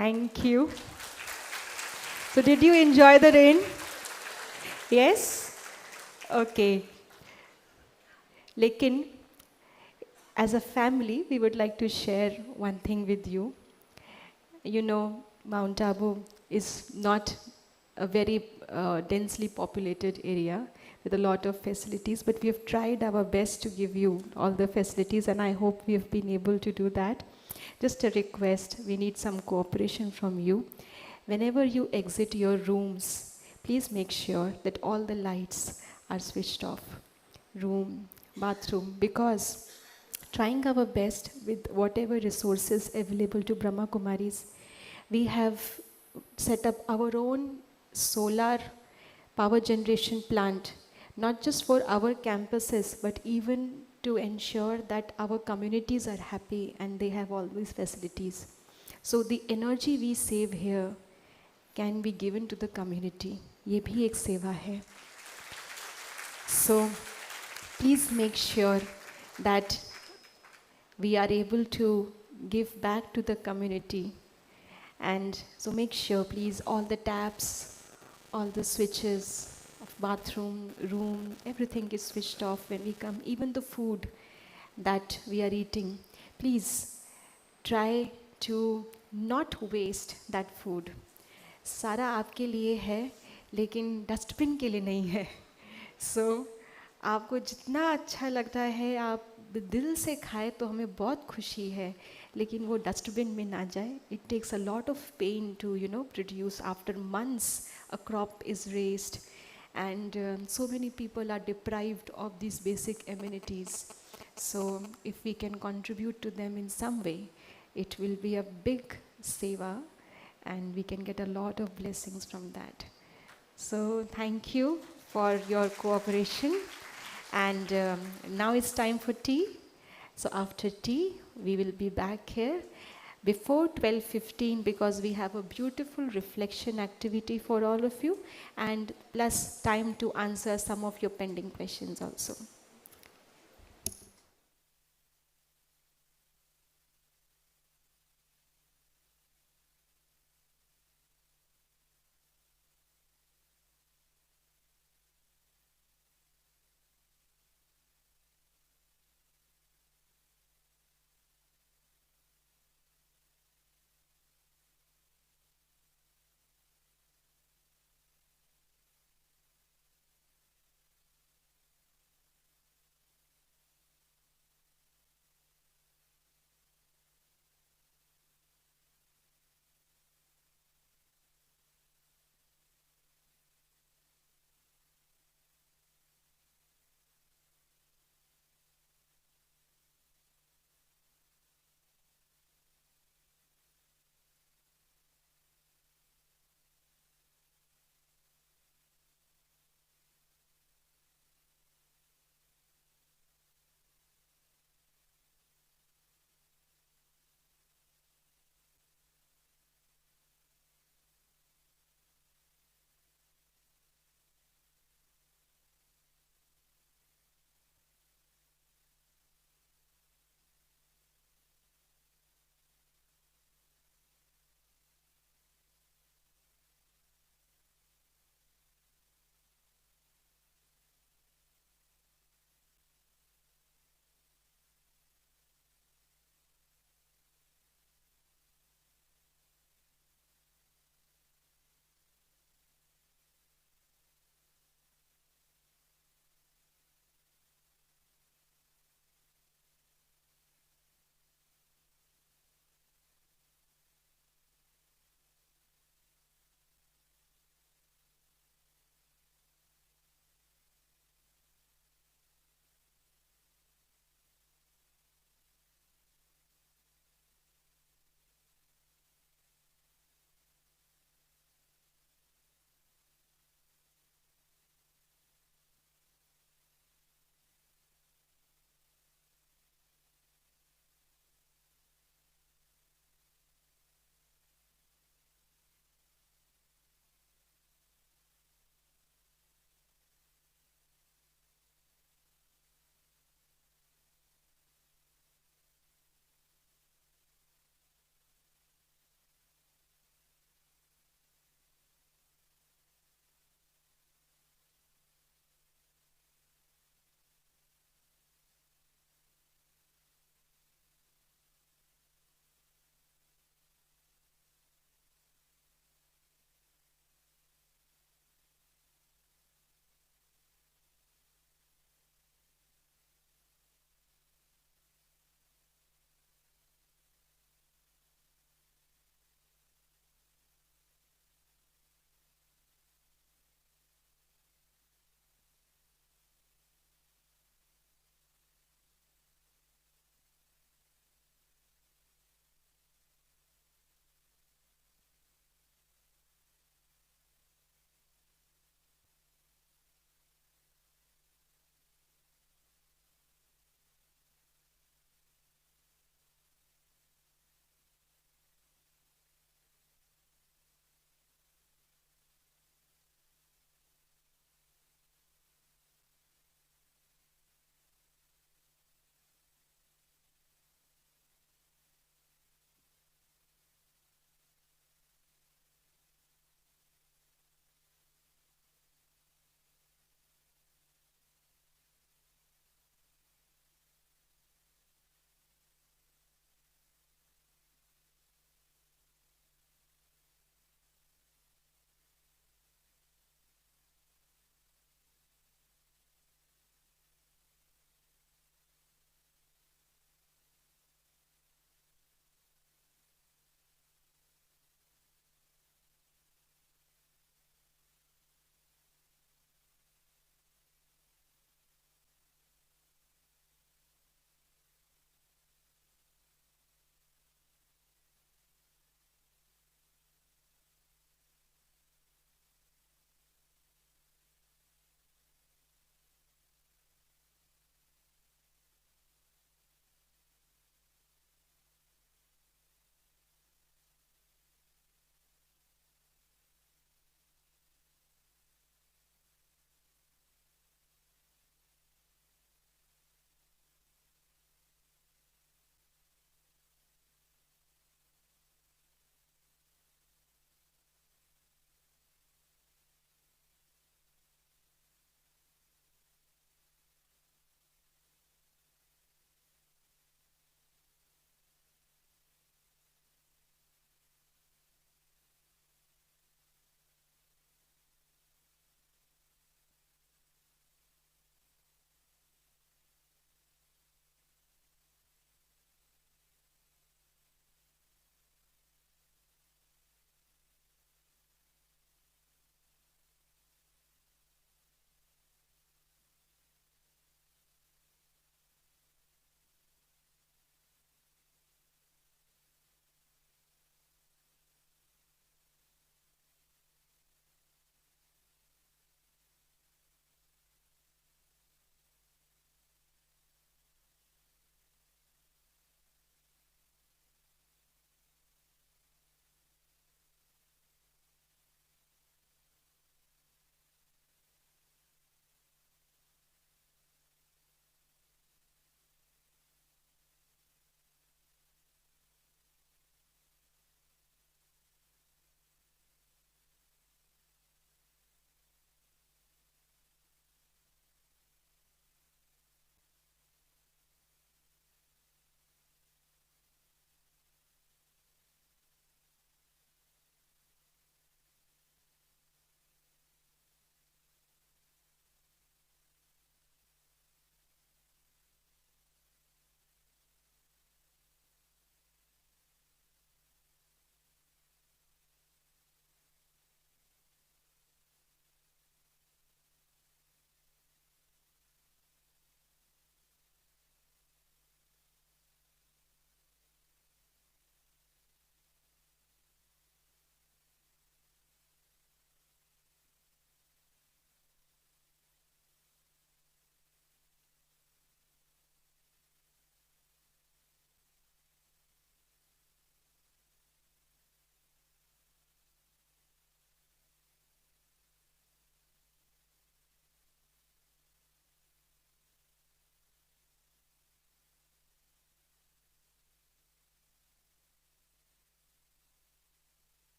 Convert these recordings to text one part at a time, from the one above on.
Thank you. So, did you enjoy the rain? Yes? Okay. लेकिन as a family, we would like to share one thing with you. You know, Mount Abu is not a very densely populated area with a lot of facilities, but we have tried our best to give you all the facilities, and I hope we have been able to do that. Just a request, we need some cooperation from you. Whenever you exit your rooms, please make sure that all the lights are switched off. Room, bathroom, because trying our best with whatever resources available to Brahma Kumaris, we have set up our own solar power generation plant, not just for our campuses, but even to ensure that our communities are happy and they have all these facilities. So the energy we save here can be given to the community. ये भी एक सेवा है. So please make sure that we are able to give back to the community. And so make sure, please, all the taps, all the switches of bathroom, room, everything is switched off when we come. Even the food that we are eating, please try to not waste that food. सारा आपके लिए है, लेकिन dustbin के लिए नहीं है. So आपको जितना अच्छा लगता है आप दिल से खाए तो हमें बहुत खुशी है, लेकिन वो डस्टबिन में ना जाए. It takes a lot of pain to produce. After months a crop is raised, and so many people are deprived of these basic amenities. So if we can contribute to them in some way, it will be a big seva, and we can get a lot of blessings from that. So thank you for your cooperation. And now it's time for tea. So after tea, we will be back here before 12:15, because we have a beautiful reflection activity for all of you, and plus time to answer some of your pending questions also.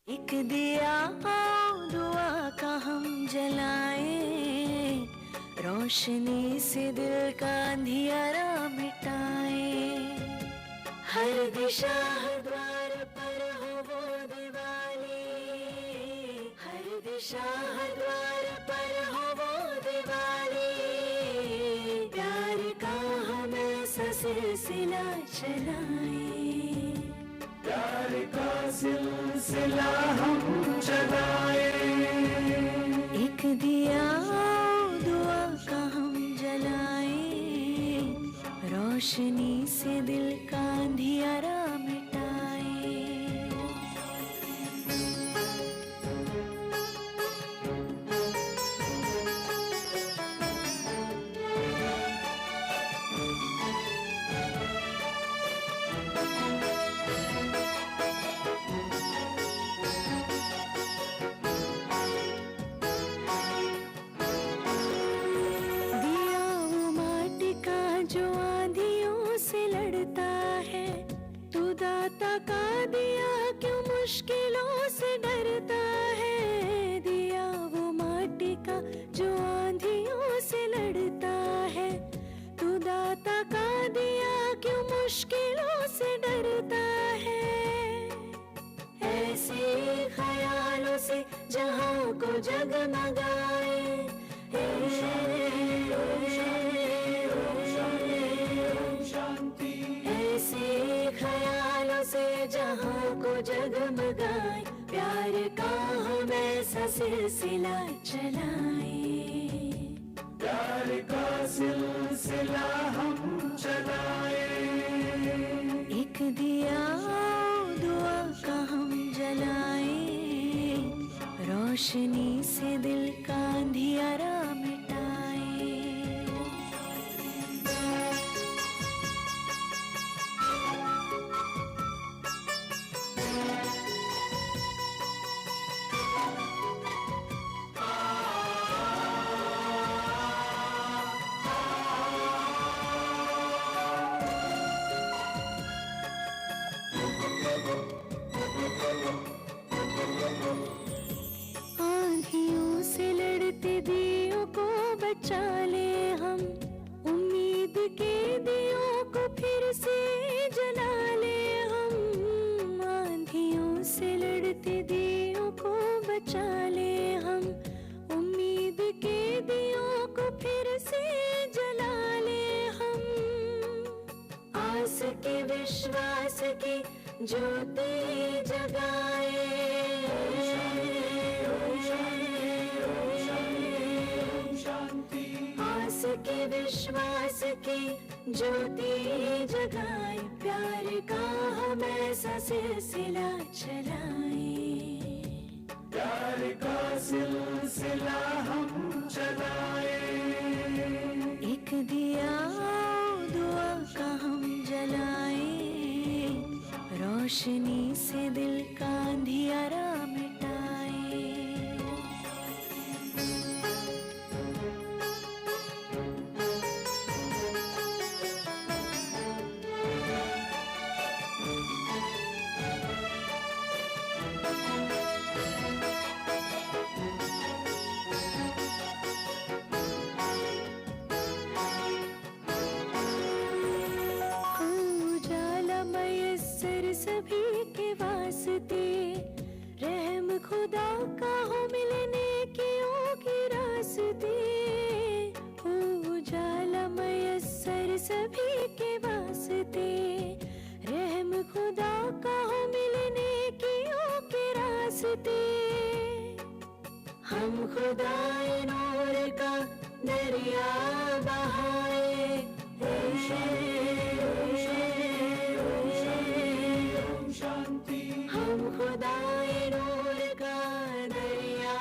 एक दिया दुआ का हम जलाएं, रोशनी से दिल का अंधियारा मिटाएं। हर दिशा हर द्वार पर हो वो दिवाली, हर दिशा हर द्वार पर हो वो दिवाली। प्यार का हम ऐसा सिलसिला चलाएं, प्यार का सिलसिला हम चलाएं। एक दिया दुआ का हम जलाएं, रोशनी से दिल का अंधियारा मिटाएं। दिया वो माटी का जो आंधियों से लड़ता है, तू दाता का दिया क्यों मुश्किलों से डरता है। दिया वो माटी का जो आंधियों से लड़ता है, तू दाता का दिया क्यों मुश्किलों से डरता है। ऐसे ख्यालों से जहां को जगमगाए, ऐसे ख्यालों से जहां को जगमगाए। प्यार का हम ऐसा सिलसिला चलाएं, प्यार का सिलसिला हम चलाएं। एक दिया दुआ का हम जलाएं, रोशनी से दिल का अंधियारा मिटाएं। आंधियों से लड़ते दियों को बचा ले हम, उम्मीद के दियों को फिर से जला ले हम। आंधियों से लड़ते दियों को बचा ले हम, उम्मीद के दियों को फिर से जला ले हम। आस के विश्वास की ज्योति जगाए, आस के विश्वास की ज्योति जगाए। प्यार का हम ऐसा सिलसिला चलाएं, प्यार का सिलसिला हम चलाएं। एक दिया दुआ का हम जलाएं, रोशनी से दिल का अंधियारा मिटाएं। उजाला मयस्सर सभी के वास्ते, रहम खुदा का हो मिलने के के रास्ते। उजाला मयस्सर सभी के वास्ते, रहम खुदा का हो मिलने के रास्ते। हम खुदाए नूर का दरिया बहाए, हम खुदाए नूर का दरिया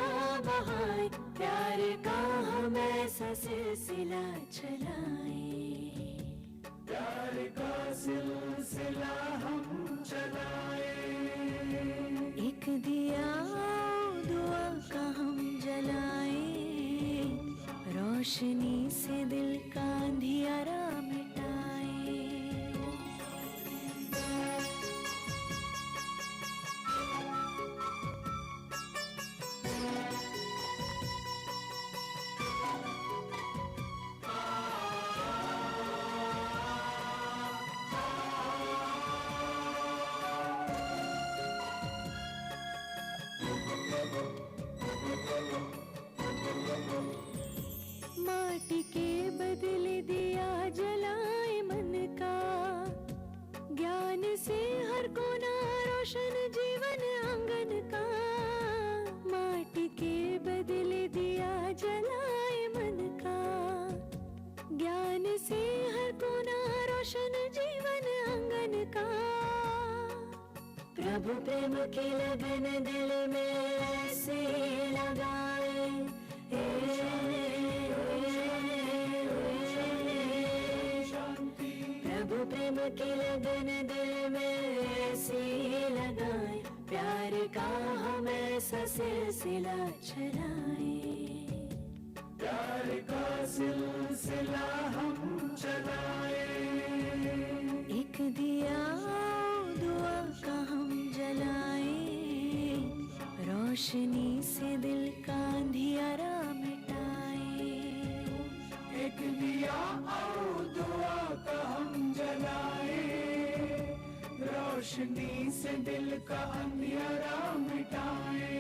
बहाए। प्यार का हम ऐसा सिलसिला चलाएं, प्यार का सिलसिला हम चलाएं। एक दिया दुआ का हम जलाएं, रोशनी से दिल का अंधियारा मिटाएं। माटी के बदले दिया जलाए मन का, ज्ञान से हर कोना रोशन जीवन आंगन का। माटी के बदले दिया जलाए मन का, ज्ञान से हर कोना रोशन जीवन आंगन का। प्रभु प्रेम की लगन दिल में ऐसे लगाए, प्रभु प्रेम की लगन दिल में ऐसे लगाए, प्यार का हम ऐसा सिलसिला चलाए, प्यार का सिलसिला हम चलाए। एक दिया दुआ का हम जलाए, रोशनी से दिल का अंधियारा मिटाए। एक दिया और दुआ का हम जलाए, रोशनी से दिल का अंधियारा मिटाए।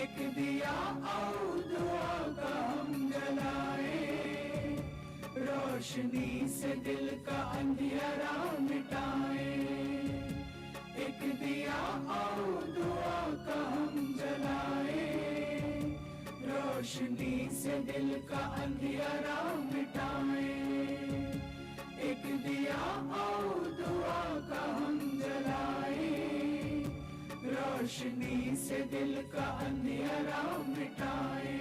एक दिया और दुआ का हम जलाए, रोशनी से दिल का अंधियारा मिटाए। एक दिया और दुआ का हम जलाए, रोशनी से दिल का अंधियारा मिटाए। एक दिया और दुआ का हम जलाए, रोशनी से दिल का अंधियारा मिटाए।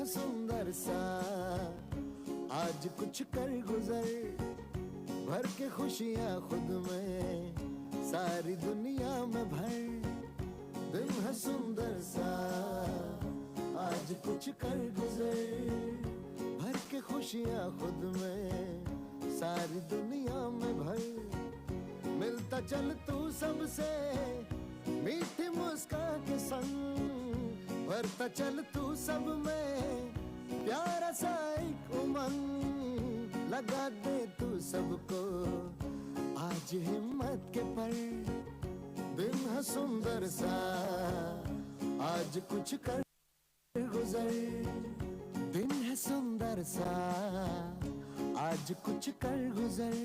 सुंदर सा आज कुछ कर गुजर, भर के खुशियाँ खुद में सारी दुनिया में भर। दिन है सुंदर सा आज कुछ कर गुजर, भर के खुशियाँ खुद में सारी दुनिया में भर। मिलता चल तू सबसे मीठी मुस्कान के संग, भरता चल तू सब में प्यारा सा एक उमंग। लगा दे तू सबको आज हिम्मत के पर। दिन है सुंदर सा आज कुछ कर गुजर, दिन है सुंदर सा आज कुछ कर गुजर।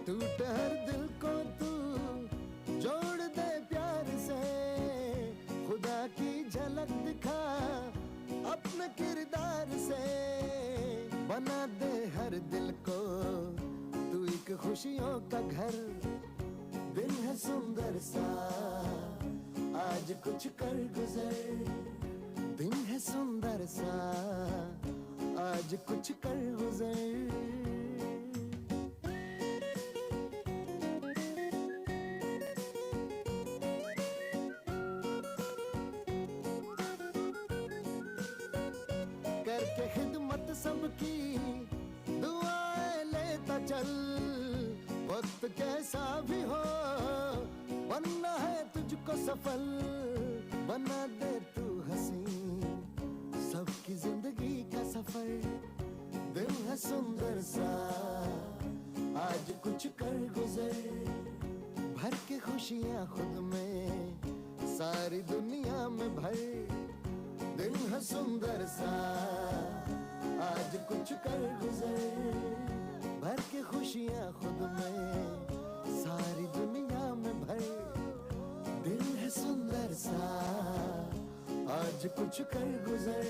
टूटे हर दिल को तू जोड़ दे प्यार से, खुदा की झलक दिखा अपने किरदार से। बना दे हर दिल को तू एक खुशियों का घर। दिन है सुंदर सा आज कुछ कर गुजर, दिन है सुंदर सा आज कुछ कर गुजर। करके खिदमत सबकी दुआएं लेता चल, वक्त कैसा भी हो बनना है तुझको सफल। बना दे तू हंसी सबकी जिंदगी का सफर। दिन है सुंदर सा आज कुछ कर गुजर, भर के खुशियाँ खुद में सारी दुनिया में भर। दिन है सुंदर सा आज कुछ कर गुजर, भर के खुशियाँ खुद में सारी दुनिया में भर। दिल है सुंदर सा आज कुछ कर गुजर।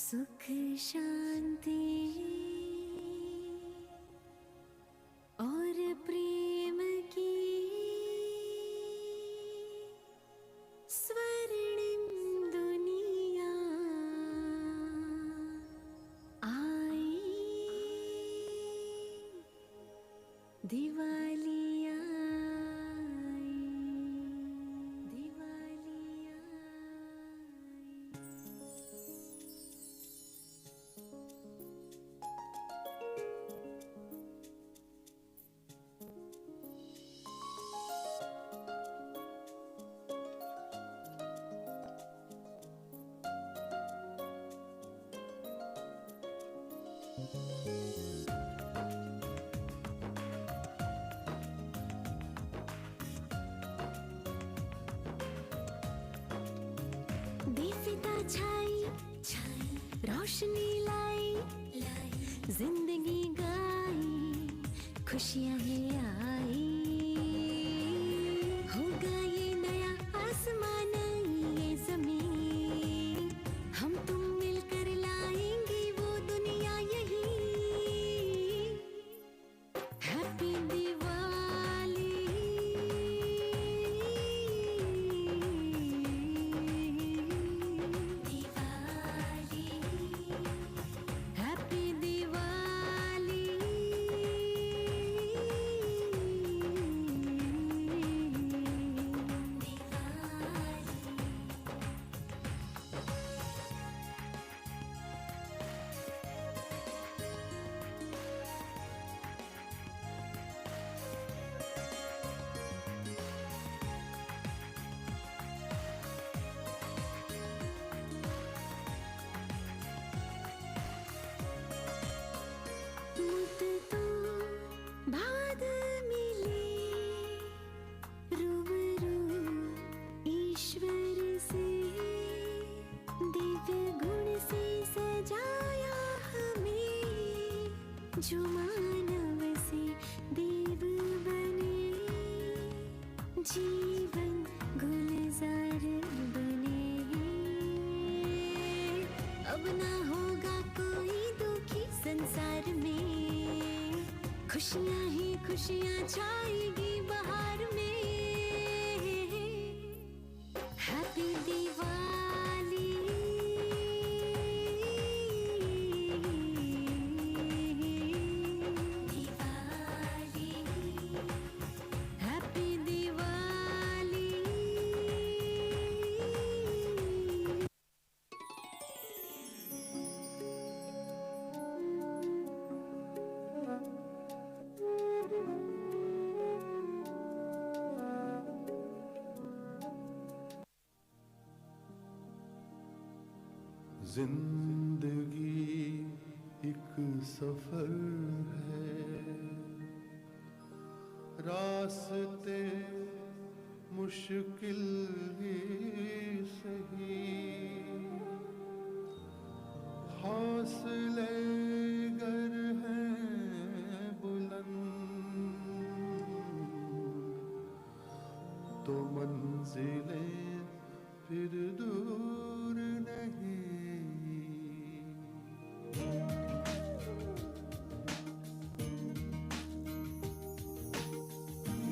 सुख शांति और प्रेम की स्वर्णिम दुनिया आई, दिवाली आई, दिवाली आई। दीपिता छाई छाई, रोशनी लाई लाई, जिंदगी गाई, खुशियां ही आई। होगा ये नया आसमान, ये जमीन, हम तुम मिलकर लाएंगे वो दुनिया यही। हैप्पी दिवाली, दिवाली, हैप्पी दिवाली, मुझको बाद मिले रूबरू ईश्वर से, दिव्य गुण से सजाया हमें, जो मानव से देव बने, जीवन गुलजार बने। अब ना होगा कोई दुखी संसार में, खुशियां ही खुशियां छाएगी बहार में। Happy Diwali, Diwali, happy Diwali. जिंदगी एक सफर है, रास्ते मुश्किल ही सही, हौसले गर हैं बुलंद, तो मंजिलें फिर दूर नहीं।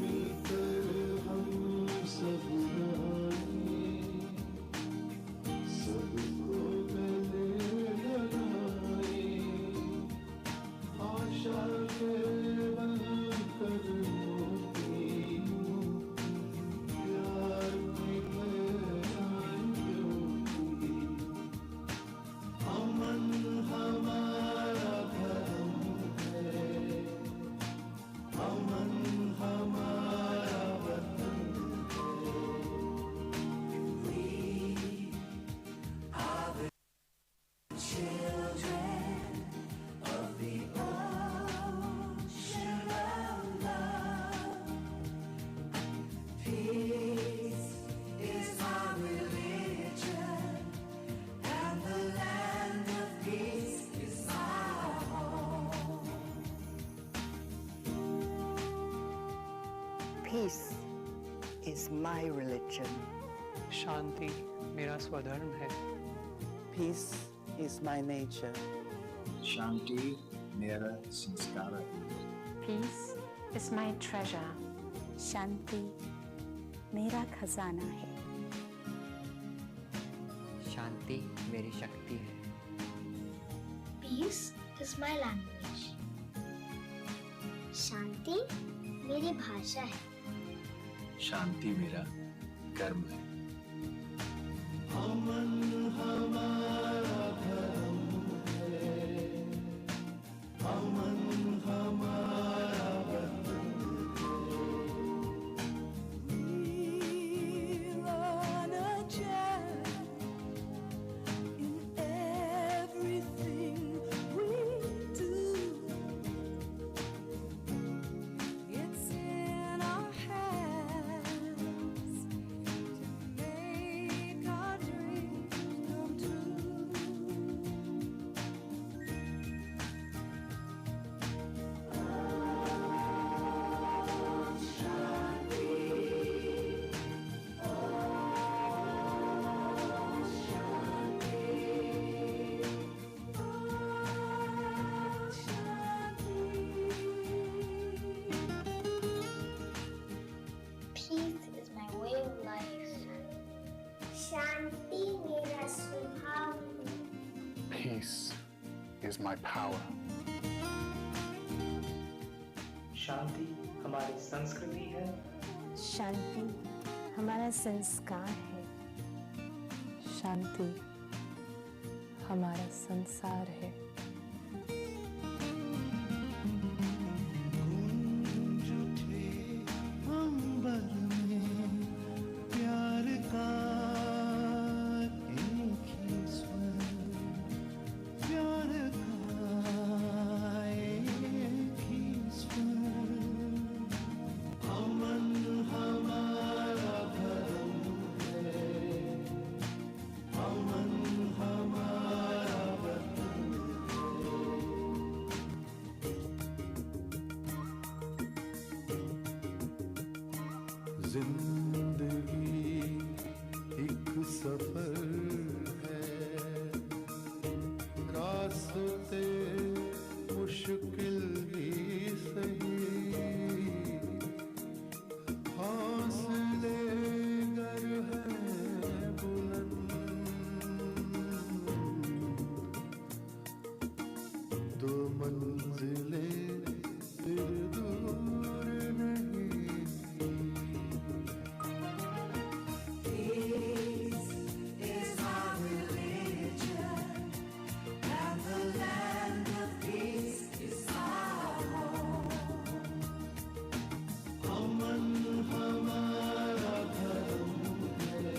मिलकर हम सब आए, सबको गले लगाए, आशा के बनकर मोती, प्यार की अमन हमारा धर्म है, अमन हमारा वतन है। We are the children of the ocean of love. Peace is our religion, and the land of peace is our home. Peace is my religion. शांति मेरा स्वधर्म है। Peace is my nature. शांति मेरा संस्कार है. Peace is my treasure. शांति मेरा खजाना है. शांति मेरी शक्ति है. Peace is my language. शांति मेरी भाषा है. शांति मेरा कर्म है. अमन हमारा धर्म है, अमन हमारा वतन है. We learn a chant in everything we do. It's in our hands to make our dreams come true. Peace is my way of life. शांति मेरा स्वभाव है. Peace is my power. शांति हमारी संस्कृति है. शांति हमारा संस्कार है. शांति हमारा संसार है. गूंज उठे अंबर में प्यार का एक ही स्वर, प्यार का एक ही स्वर. अमन हमारा धर्म है, अमन हमारा वतन है. जिंदगी एक सफर है, रास्ते मुश्किल ही सही, हौसले गर है बुलंद, तो मंजिलें फिर दूर नहीं. अमन हमारा धर्म है,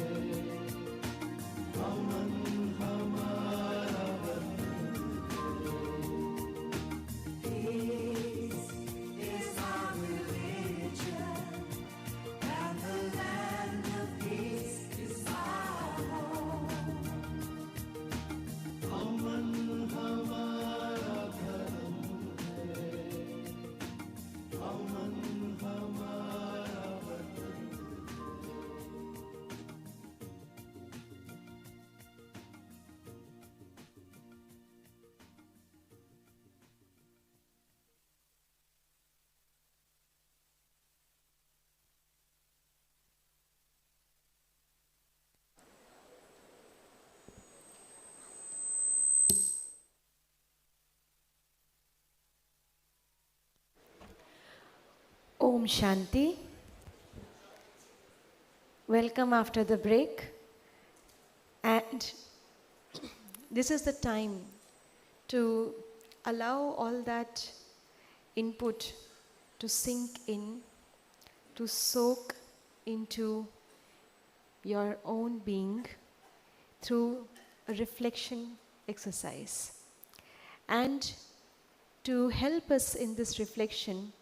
अमन हमारा वतन है. अमन हमारा धर्म है, अमन हमारा वतन Om Shanti. Welcome after the break. And this is the time to allow all that input to sink in, to soak into your own being through a reflection exercise. And to help us in this reflection,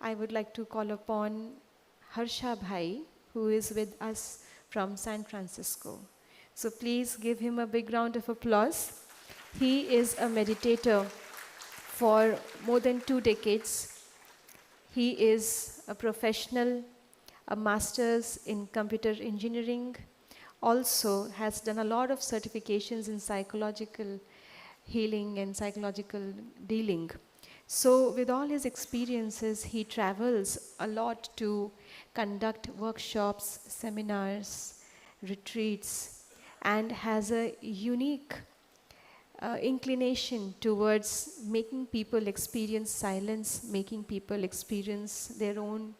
I would like to call upon Bhai, who is with us from San Francisco. So please give him a big round of applause. He is a meditator for more than 2 decades. He is a professional, a master's in computer engineering, also has done a lot of certifications in psychological healing and psychological dealing. So, with all his experiences, he travels a lot to conduct workshops, seminars, retreats, and has a unique inclination towards making people experience silence, making people experience their own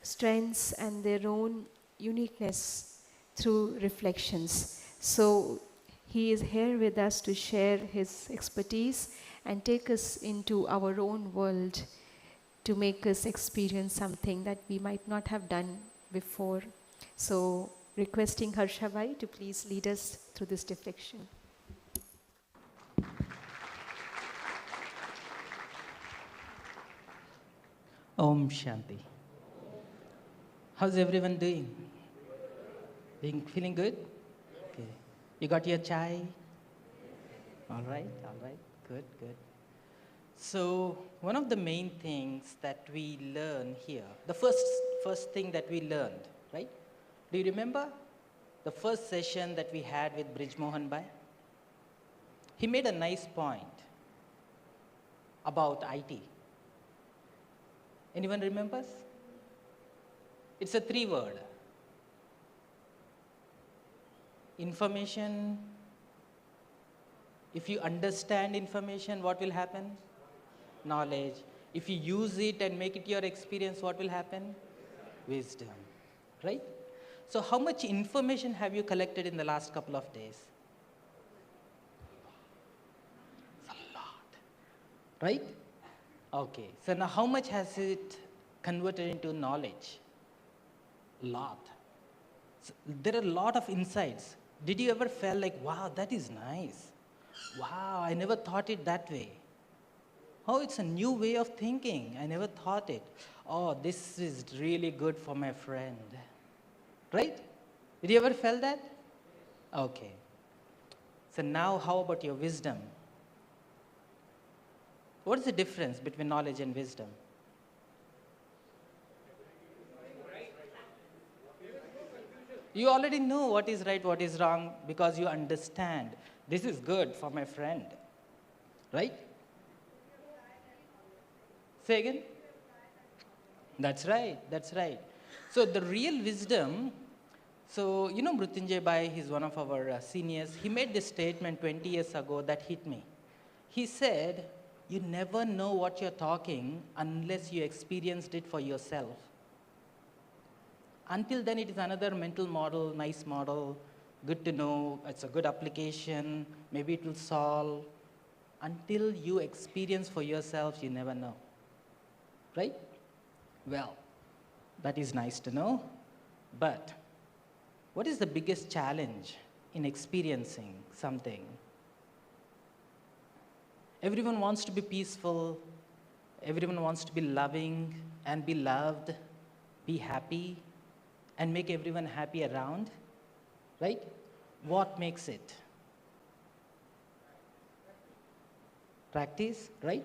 strengths and their own uniqueness through reflections. So he is here with us to share his expertise and take us into our own world to make us experience something that we might not have done before. So requesting Harsha Bhai to please lead us through this reflection. Om Shanti. How's everyone doing? Feeling good? Okay. You got your chai? All right, good. So one of the main things that we learn here, the first thing that we learned, right? Do you remember the first session that we had with Brij Mohan Bhai? He made a nice point about IT. Anyone remembers? It's a 3-word. Information. If you understand information, what will happen? Knowledge. If you use it and make it your experience, what will happen? Wisdom. Right? So how much information have you collected in the last couple of days? It's a lot. Right? Okay. So now how much has it converted into knowledge? A lot. So there are a lot of insights. Did you ever feel like, wow, that is nice. Wow, I never thought it that way. Oh, it's a new way of thinking. I never thought it. Oh, this is really good for my friend. Right? Did you ever feel that? Okay. So now how about your wisdom? What is the difference between knowledge and wisdom? You already know what is right, what is wrong, because you understand. This is good for my friend. Right? Say again? That's right. So the real wisdom, so you know Mrutyunjay Bhai, he's one of our seniors. He made this statement 20 years ago that hit me. He said, you never know what you're talking unless you experienced it for yourself. Until then, it is another mental model, nice model, good to know, it's a good application, maybe it will solve. Until you experience for yourself, you never know. Right? Well, that is nice to know. But what is the biggest challenge in experiencing something? Everyone wants to be peaceful. Everyone wants to be loving and be loved, be happy, and make everyone happy around. Right? What makes it? Practice, right?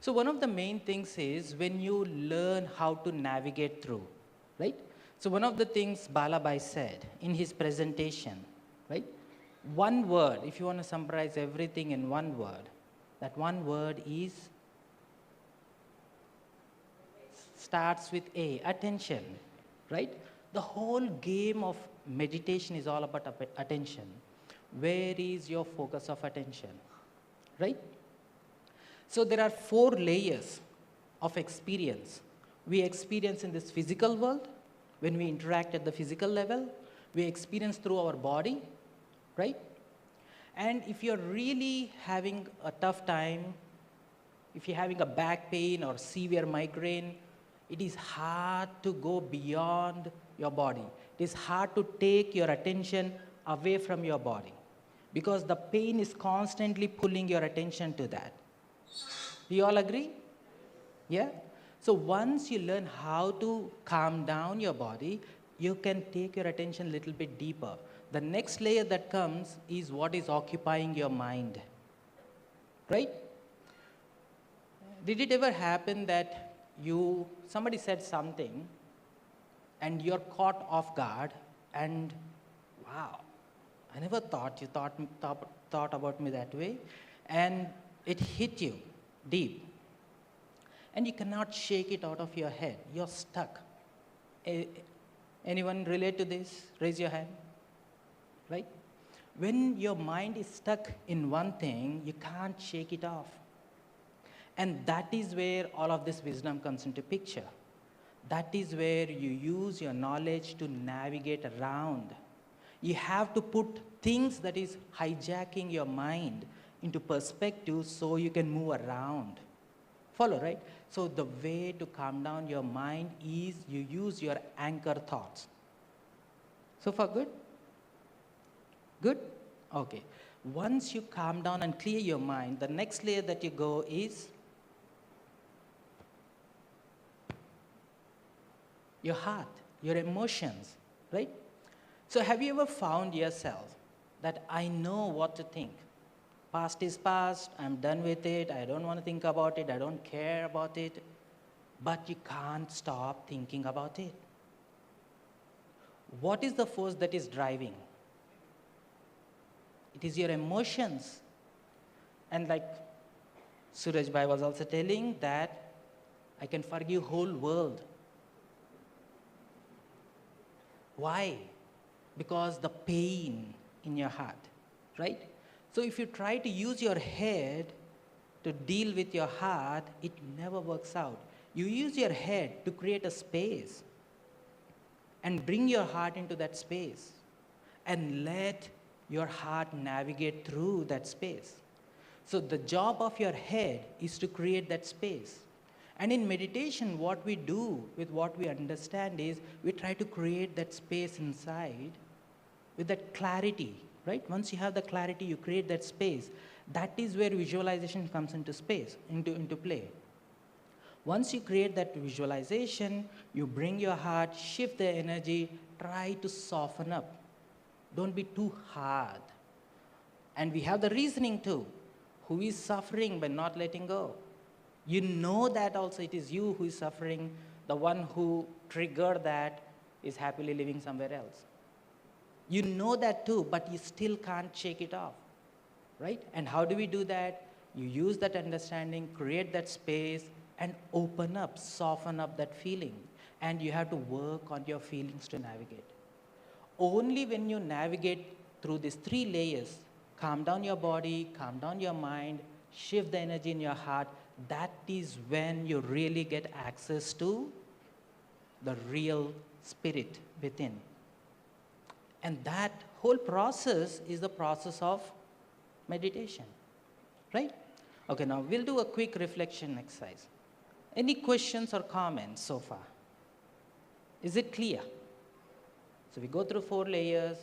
So one of the main things is when you learn how to navigate through, right? So one of the things Bala Bhai said in his presentation, right? One word, if you want to summarize everything in one word, that one word is, starts with A, attention, right? The whole game of meditation is all about attention. Where is your focus of attention, right? So there are 4 layers of experience. We experience in this physical world, when we interact at the physical level. We experience through our body, right? And if you're really having a tough time, if you're having a back pain or severe migraine, it is hard to go beyond your body. It is hard to take your attention away from your body because the pain is constantly pulling your attention to that. Do you all agree? Yeah? So once you learn how to calm down your body, you can take your attention a little bit deeper. The next layer that comes is what is occupying your mind. Right? Did it ever happen that somebody said something and you're caught off guard and, wow, I never thought you thought about me that way. and it hit you deep. And you cannot shake it out of your head. You're stuck. Anyone relate to this? Raise your hand. Right? When your mind is stuck in one thing, you can't shake it off. And that is where all of this wisdom comes into picture. That is where you use your knowledge to navigate around. You have to put things that is hijacking your mind into perspective so you can move around. Follow, right? So the way to calm down your mind is you use your anchor thoughts. So far, good? Good? Okay. Once you calm down and clear your mind, the next layer that you go is your heart, your emotions, right? So have you ever found yourself that I know what to think? Past is past, I'm done with it, I don't want to think about it, I don't care about it, but you can't stop thinking about it. What is the force that is driving? It is your emotions. And like Suraj Bhai was also telling that I can forgive whole world. Why? Because the pain in your heart, right? So if you try to use your head to deal with your heart, it never works out. You use your head to create a space and bring your heart into that space and let your heart navigate through that space. So the job of your head is to create that space. And in meditation, what we do with what we understand is we try to create that space inside with that clarity, right? Once you have the clarity, you create that space. That is where visualization comes into play. Once you create that visualization, you bring your heart, shift the energy, try to soften up. Don't be too hard. And we have the reasoning too. Who is suffering by not letting go? You know that also it is you who is suffering. The one who triggered that is happily living somewhere else. You know that too, but you still can't shake it off, right? And how do we do that? You use that understanding, create that space, and open up, soften up that feeling. And you have to work on your feelings to navigate. Only when you navigate through these 3 layers, calm down your body, calm down your mind, shift the energy in your heart, that is when you really get access to the real spirit within. And that whole process is the process of meditation, right? Okay, now we'll do a quick reflection exercise. Any questions or comments so far? Is it clear? So we go through 4 layers,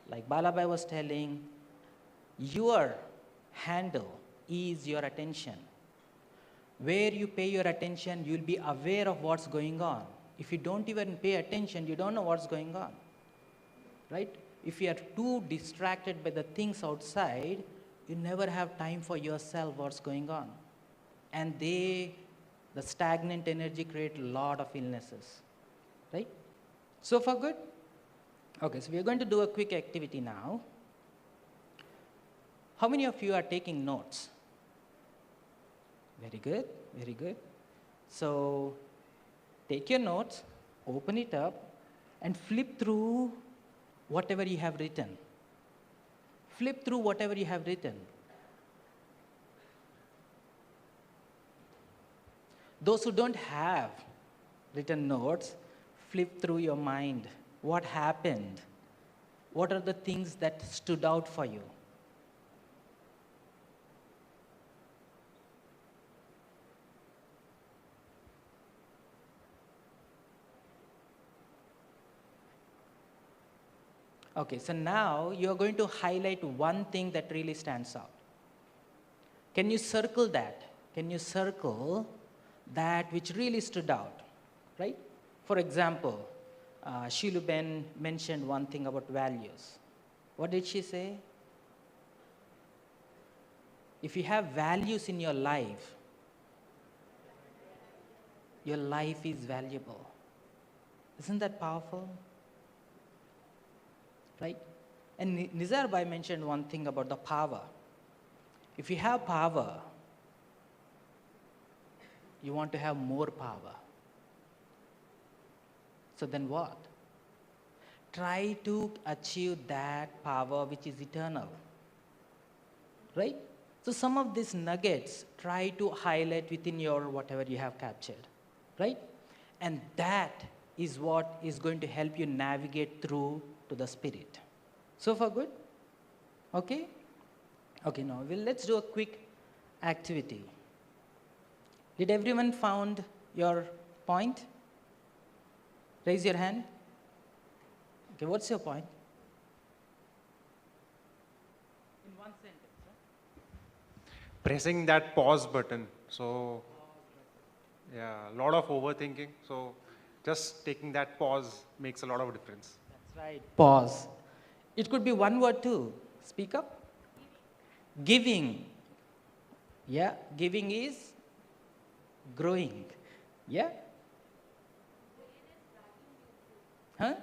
like Bala Bhai was telling, your handle is your attention. Where you pay your attention, you'll be aware of what's going on. If you don't even pay attention, you don't know what's going on, right? If you are too distracted by the things outside, you never have time for yourself, what's going on. And the stagnant energy create a lot of illnesses, right? So far good? Okay, so we are going to do a quick activity now. How many of you are taking notes? Very good, very good. So take your notes, open it up, and flip through whatever you have written. Flip through whatever you have written. Those who don't have written notes, flip through your mind. What happened? What are the things that stood out for you? Okay, so now you're going to highlight one thing that really stands out. Can you circle that? Can you circle that which really stood out, right? For example, Shilu Ben mentioned one thing about values. What did she say? If you have values in your life is valuable. Isn't that powerful? Right? And Nizar Bhai mentioned one thing about the power. If you have power, you want to have more power. So then what? Try to achieve that power which is eternal. Right? So some of these nuggets, try to highlight within your whatever you have captured. Right? And that is what is going to help you navigate through to the spirit. So far good? Okay? Okay, now let's do a quick activity. Did everyone found your point? Raise your hand. Okay, what's your point? In one sentence. Huh? Pressing that pause button. So, yeah, a lot of overthinking. So, just taking that pause makes a lot of difference. That's right. Pause. It could be one word too. Speak up. Giving. Yeah, giving is growing. Yeah? Huh?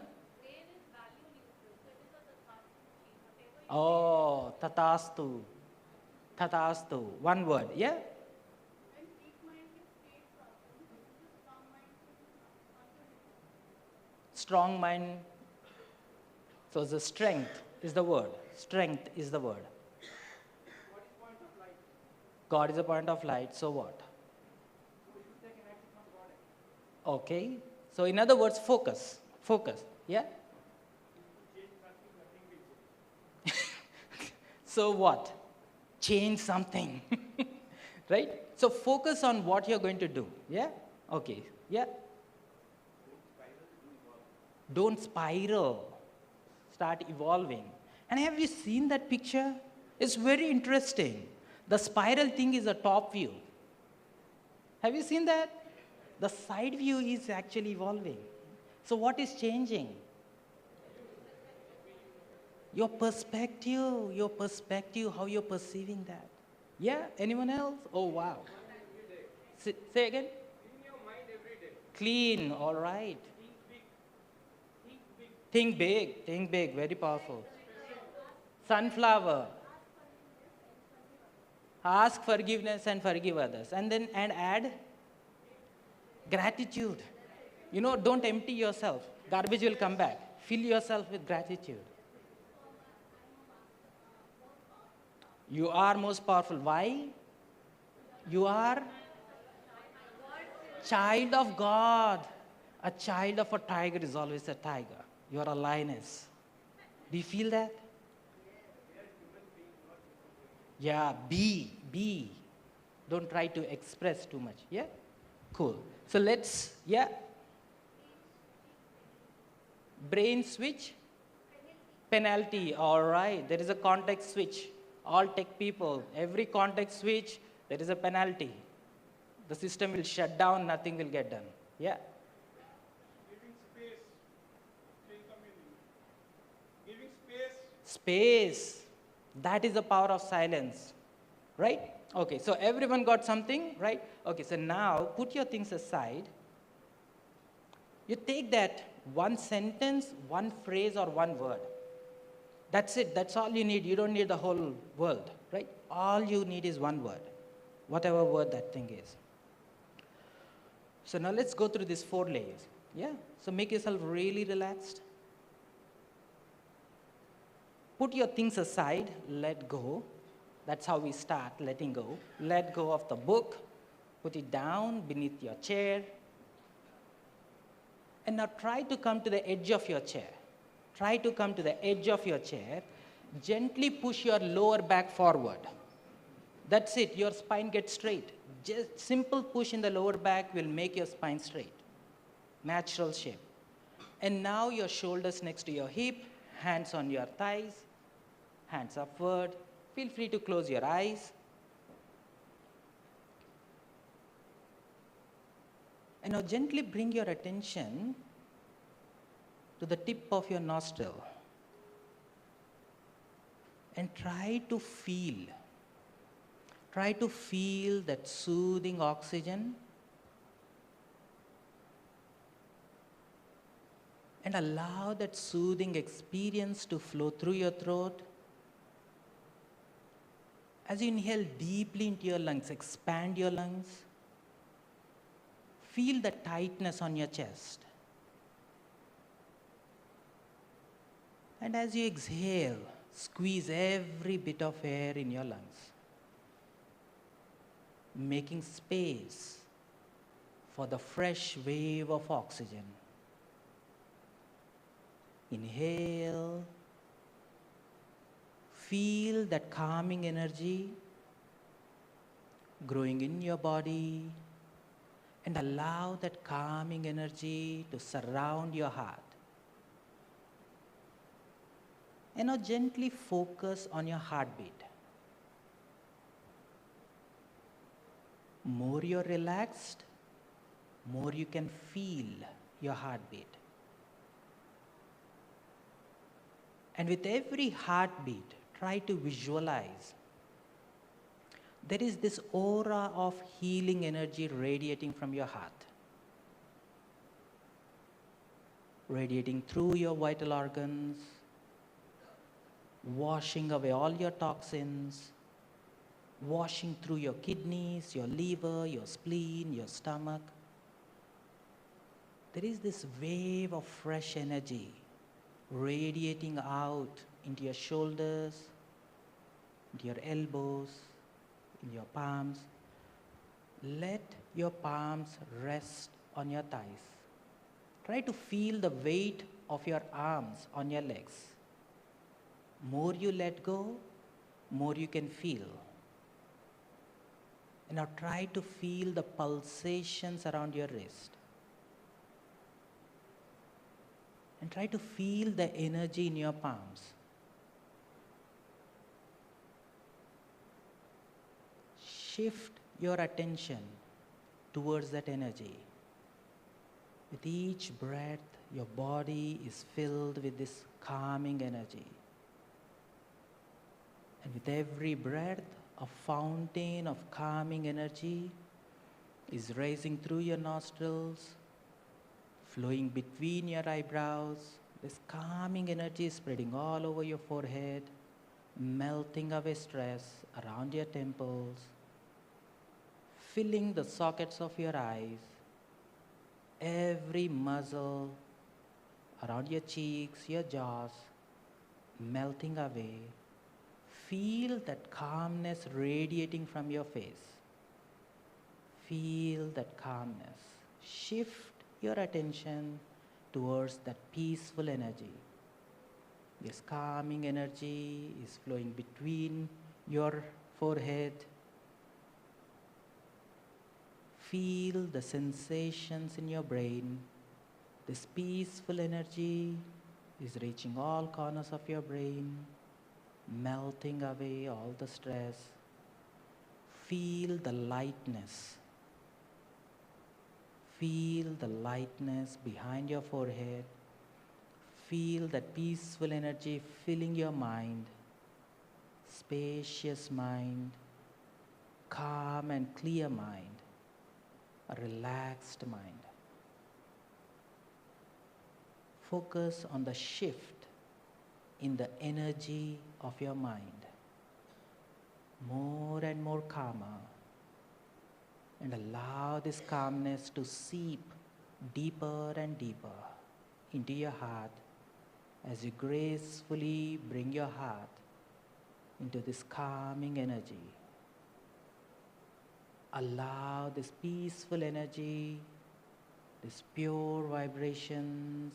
Oh, tatastu. Tatastu. One word. Yeah? Strong mind. So the strength is the word. Strength is the word. God is a point of light. So what? Okay. So in other words, focus. Focus. Yeah? So what? Change something. Right? So focus on what you're going to do. Yeah? Okay. Yeah? Don't spiral. Start evolving. And have you seen that picture? It's very interesting. The spiral thing is a top view. Have you seen that? The side view is actually evolving. So what is changing? Your perspective, how you're perceiving that. Yeah, anyone else? Oh, wow. Say again? Clean, all right. Think big, very powerful. Sunflower. Ask forgiveness and forgive others. And add gratitude. You know, don't empty yourself. Garbage will come back. Fill yourself with gratitude. You are most powerful. Why? You are child of God. A child of a tiger is always a tiger. You are a lioness. Do you feel that? Yeah, be. Don't try to express too much. Yeah? Cool. So let's, yeah. Brain switch. Penalty. All right. There is a context switch. All tech people, every context switch, there is a penalty. The system will shut down, nothing will get done. Yeah? Giving space. Giving space. Space. That is the power of silence. Right? Okay, so everyone got something, right? Okay, so now put your things aside. You take that one sentence, one phrase, or one word. That's it. That's all you need. You don't need the whole world, right? All you need is one word, whatever word that thing is. So now let's go through these 4 layers. Yeah? So make yourself really relaxed. Put your things aside. Let go. That's how we start, letting go. Let go of the book. Put it down beneath your chair. And now try to come to the edge of your chair. Try to come to the edge of your chair. Gently push your lower back forward. That's it. Your spine gets straight. Just simple push in the lower back will make your spine straight. Natural shape. And now your shoulders next to your hip, hands on your thighs, hands upward. Feel free to close your eyes. And now gently bring your attention to the tip of your nostril and try to feel that soothing oxygen and allow that soothing experience to flow through your throat As you inhale deeply into your lungs, expand your lungs. Feel the tightness on your chest. And as you exhale, squeeze every bit of air in your lungs, making space for the fresh wave of oxygen. Inhale. Feel that calming energy growing in your body, and allow that calming energy to surround your heart. And now gently focus on your heartbeat. More you're relaxed, more you can feel your heartbeat. And with every heartbeat, try to visualize there is this aura of healing energy radiating from your heart, radiating through your vital organs, washing away all your toxins, washing through your kidneys, your liver, your spleen, your stomach. There is this wave of fresh energy radiating out into your shoulders, into your elbows, in your palms. Let your palms rest on your thighs. Try to feel the weight of your arms on your legs. More you let go, more you can feel. And now try to feel the pulsations around your wrist. And try to feel the energy in your palms. Shift your attention towards that energy. With each breath, your body is filled with this calming energy. And with every breath, a fountain of calming energy is rising through your nostrils, flowing between your eyebrows. This calming energy is spreading all over your forehead, melting away stress around your temples, filling the sockets of your eyes, every muscle around your cheeks, your jaws, melting away. Feel that calmness radiating from your face. Feel that calmness. Shift your attention towards that peaceful energy. This calming energy is flowing between your forehead. Feel the sensations in your brain. This peaceful energy is reaching all corners of your brain, melting away all the stress. Feel the lightness. Feel the lightness behind your forehead. Feel that peaceful energy filling your mind. Spacious mind, calm and clear mind, a relaxed mind. Focus on the shift in the energy of your mind. More and more calmer. And allow this calmness to seep deeper and deeper into your heart as you gracefully bring your heart into this calming energy. Allow this peaceful energy, these pure vibrations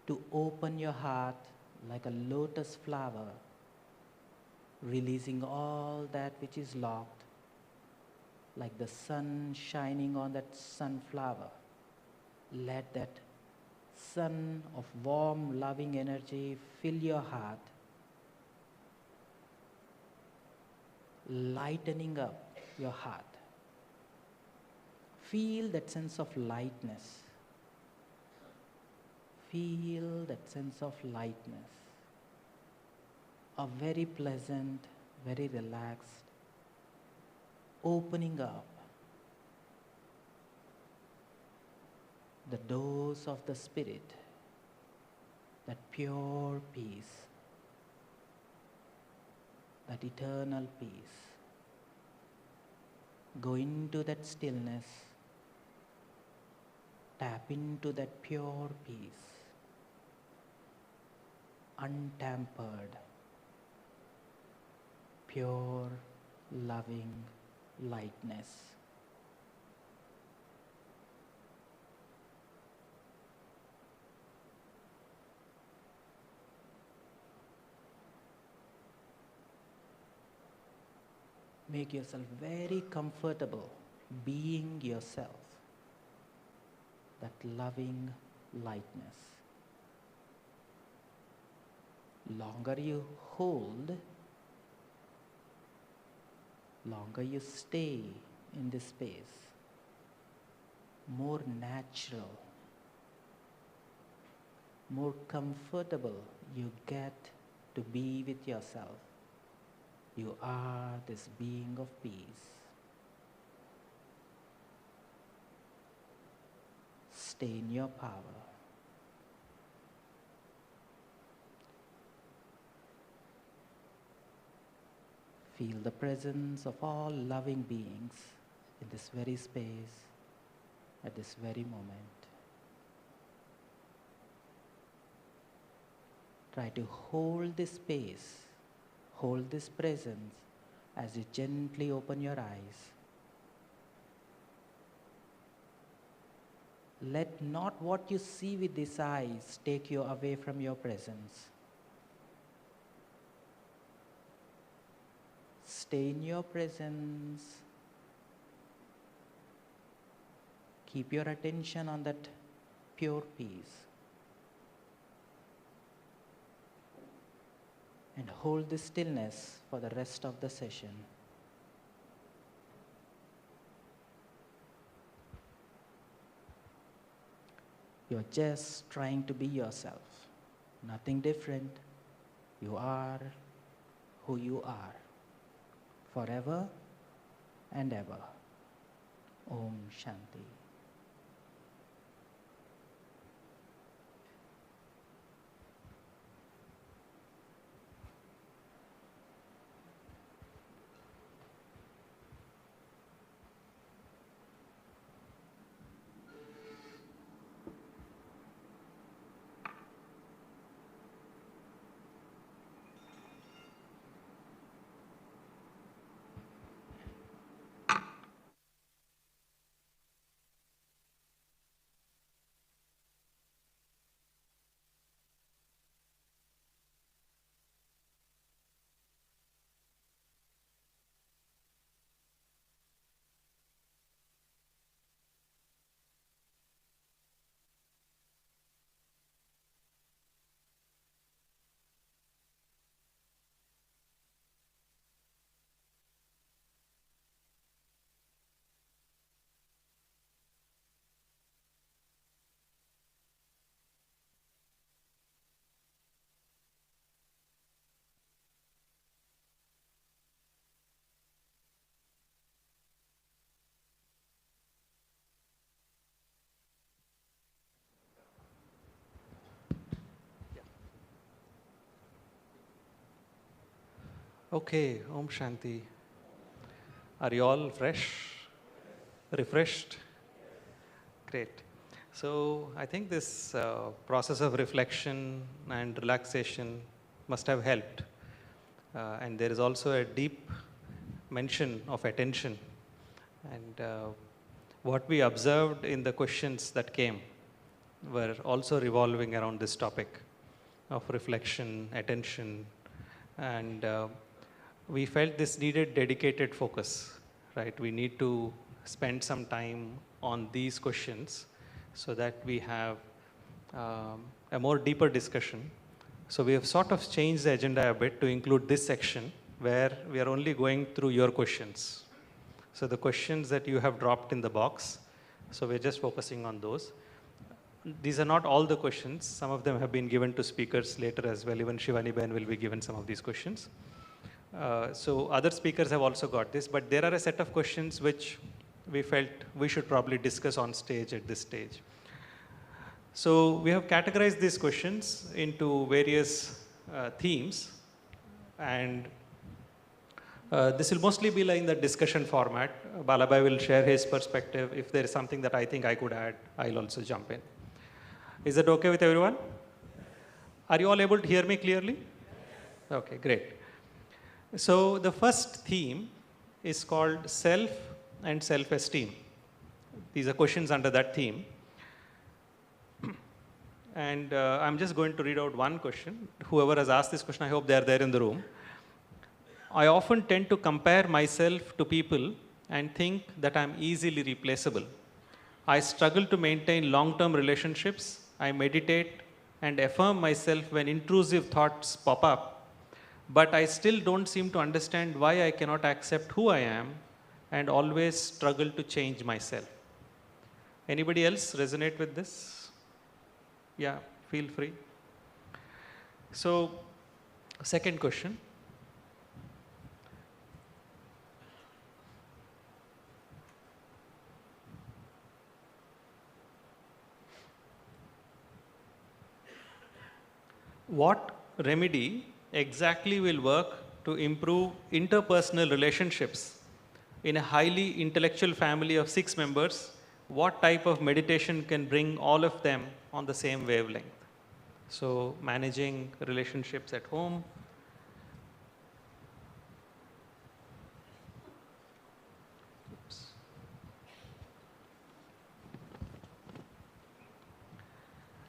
to open your heart like a lotus flower, releasing all that which is locked, like the sun shining on that sunflower. Let that sun of warm, loving energy fill your heart, lightening up your heart. Feel that sense of lightness. Feel that sense of lightness. A very pleasant, very relaxed, opening up the doors of the spirit, that pure peace. that eternal peace. Go into that stillness, tap into that pure peace, untampered, pure, loving lightness. Make yourself very comfortable being yourself, that loving lightness. Longer you hold, longer you stay in this space, more natural, more comfortable you get to be with yourself. You are this being of peace. Stay in your power. Feel the presence of all loving beings in this very space, at this very moment. Try to hold this space, hold this presence as you gently open your eyes. Let not what you see with these eyes take you away from your presence. Stay in your presence. Keep your attention on that pure peace. And hold this stillness for the rest of the session. You're just trying to be yourself, nothing different. You are who you are, forever and ever. Om Shanti. Okay, Om Shanti. Are you all fresh? Refreshed? Great. So I think this process of reflection and relaxation must have helped. And there is also a deep mention of attention. And what we observed in the questions that came were also revolving around this topic of reflection, attention, and we felt this needed dedicated focus, right? We need to spend some time on these questions so that we have a more deeper discussion. So we have sort of changed the agenda a bit to include this section where we are only going through your questions. So the questions that you have dropped in the box, so we're just focusing on those. These are not all the questions. Some of them have been given to speakers later as well. Even Shivani Ben will be given some of these questions. So other speakers have also got this, but there are a set of questions which we felt we should probably discuss on stage at this stage. So we have categorized these questions into various themes, and This will mostly be like in the discussion format. Bala Bhai will share his perspective. If there is something that I think I could add, I'll also jump in. Is that okay with everyone? Are you all able to hear me clearly? Okay, great. So the first theme is called self and self-esteem. These are questions under that theme. And I'm just going to read out one question. Whoever has asked this question, I hope they are there in the room. I often tend to compare myself to people and think that I'm easily replaceable. I struggle to maintain long-term relationships. I meditate and affirm myself when intrusive thoughts pop up. But I still don't seem to understand why I cannot accept who I am and always struggle to change myself. Anybody else resonate with this? Yeah, feel free. So, second question. What remedy exactly will work to improve interpersonal relationships in a highly intellectual family of 6 members? What type of meditation can bring all of them on the same wavelength? So, managing relationships at home.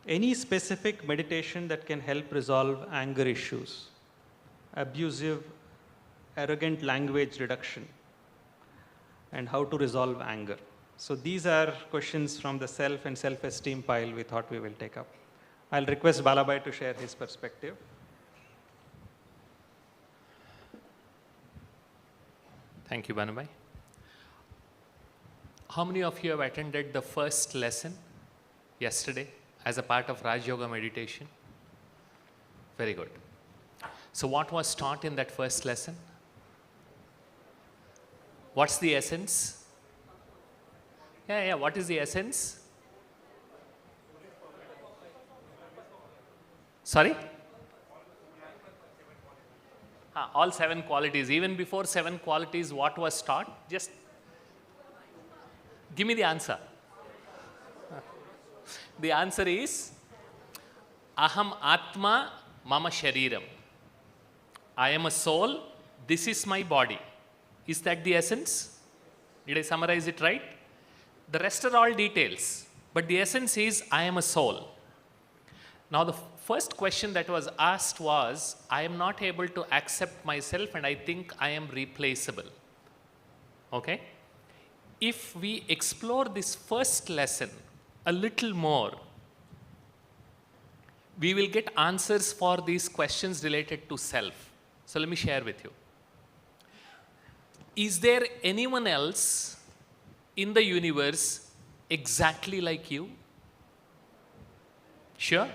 Any specific meditation that can help resolve anger issues, abusive, arrogant language reduction, and how to resolve anger. So these are questions from the self and self-esteem pile we thought we will take up. I'll request Bala Bhai to share his perspective. Thank you, Bhanu Bhai. How many of you have attended the first lesson yesterday as a part of Raj Yoga meditation? Very good. So what was taught in that first lesson? What's the essence? Yeah, what is the essence? Sorry? All 7 qualities. Even before 7 qualities, what was taught? Just give me the answer. The answer is Aham Atma Mama Shariram. I am a soul, this is my body. Is that the essence? Did I summarize it right? The rest are all details, but the essence is I am a soul. Now the first question that was asked was, I am not able to accept myself and I think I am replaceable. Okay? If we explore this first lesson a little more, we will get answers for these questions related to self. So let me share with you. Is there anyone else in the universe exactly like you? Sure?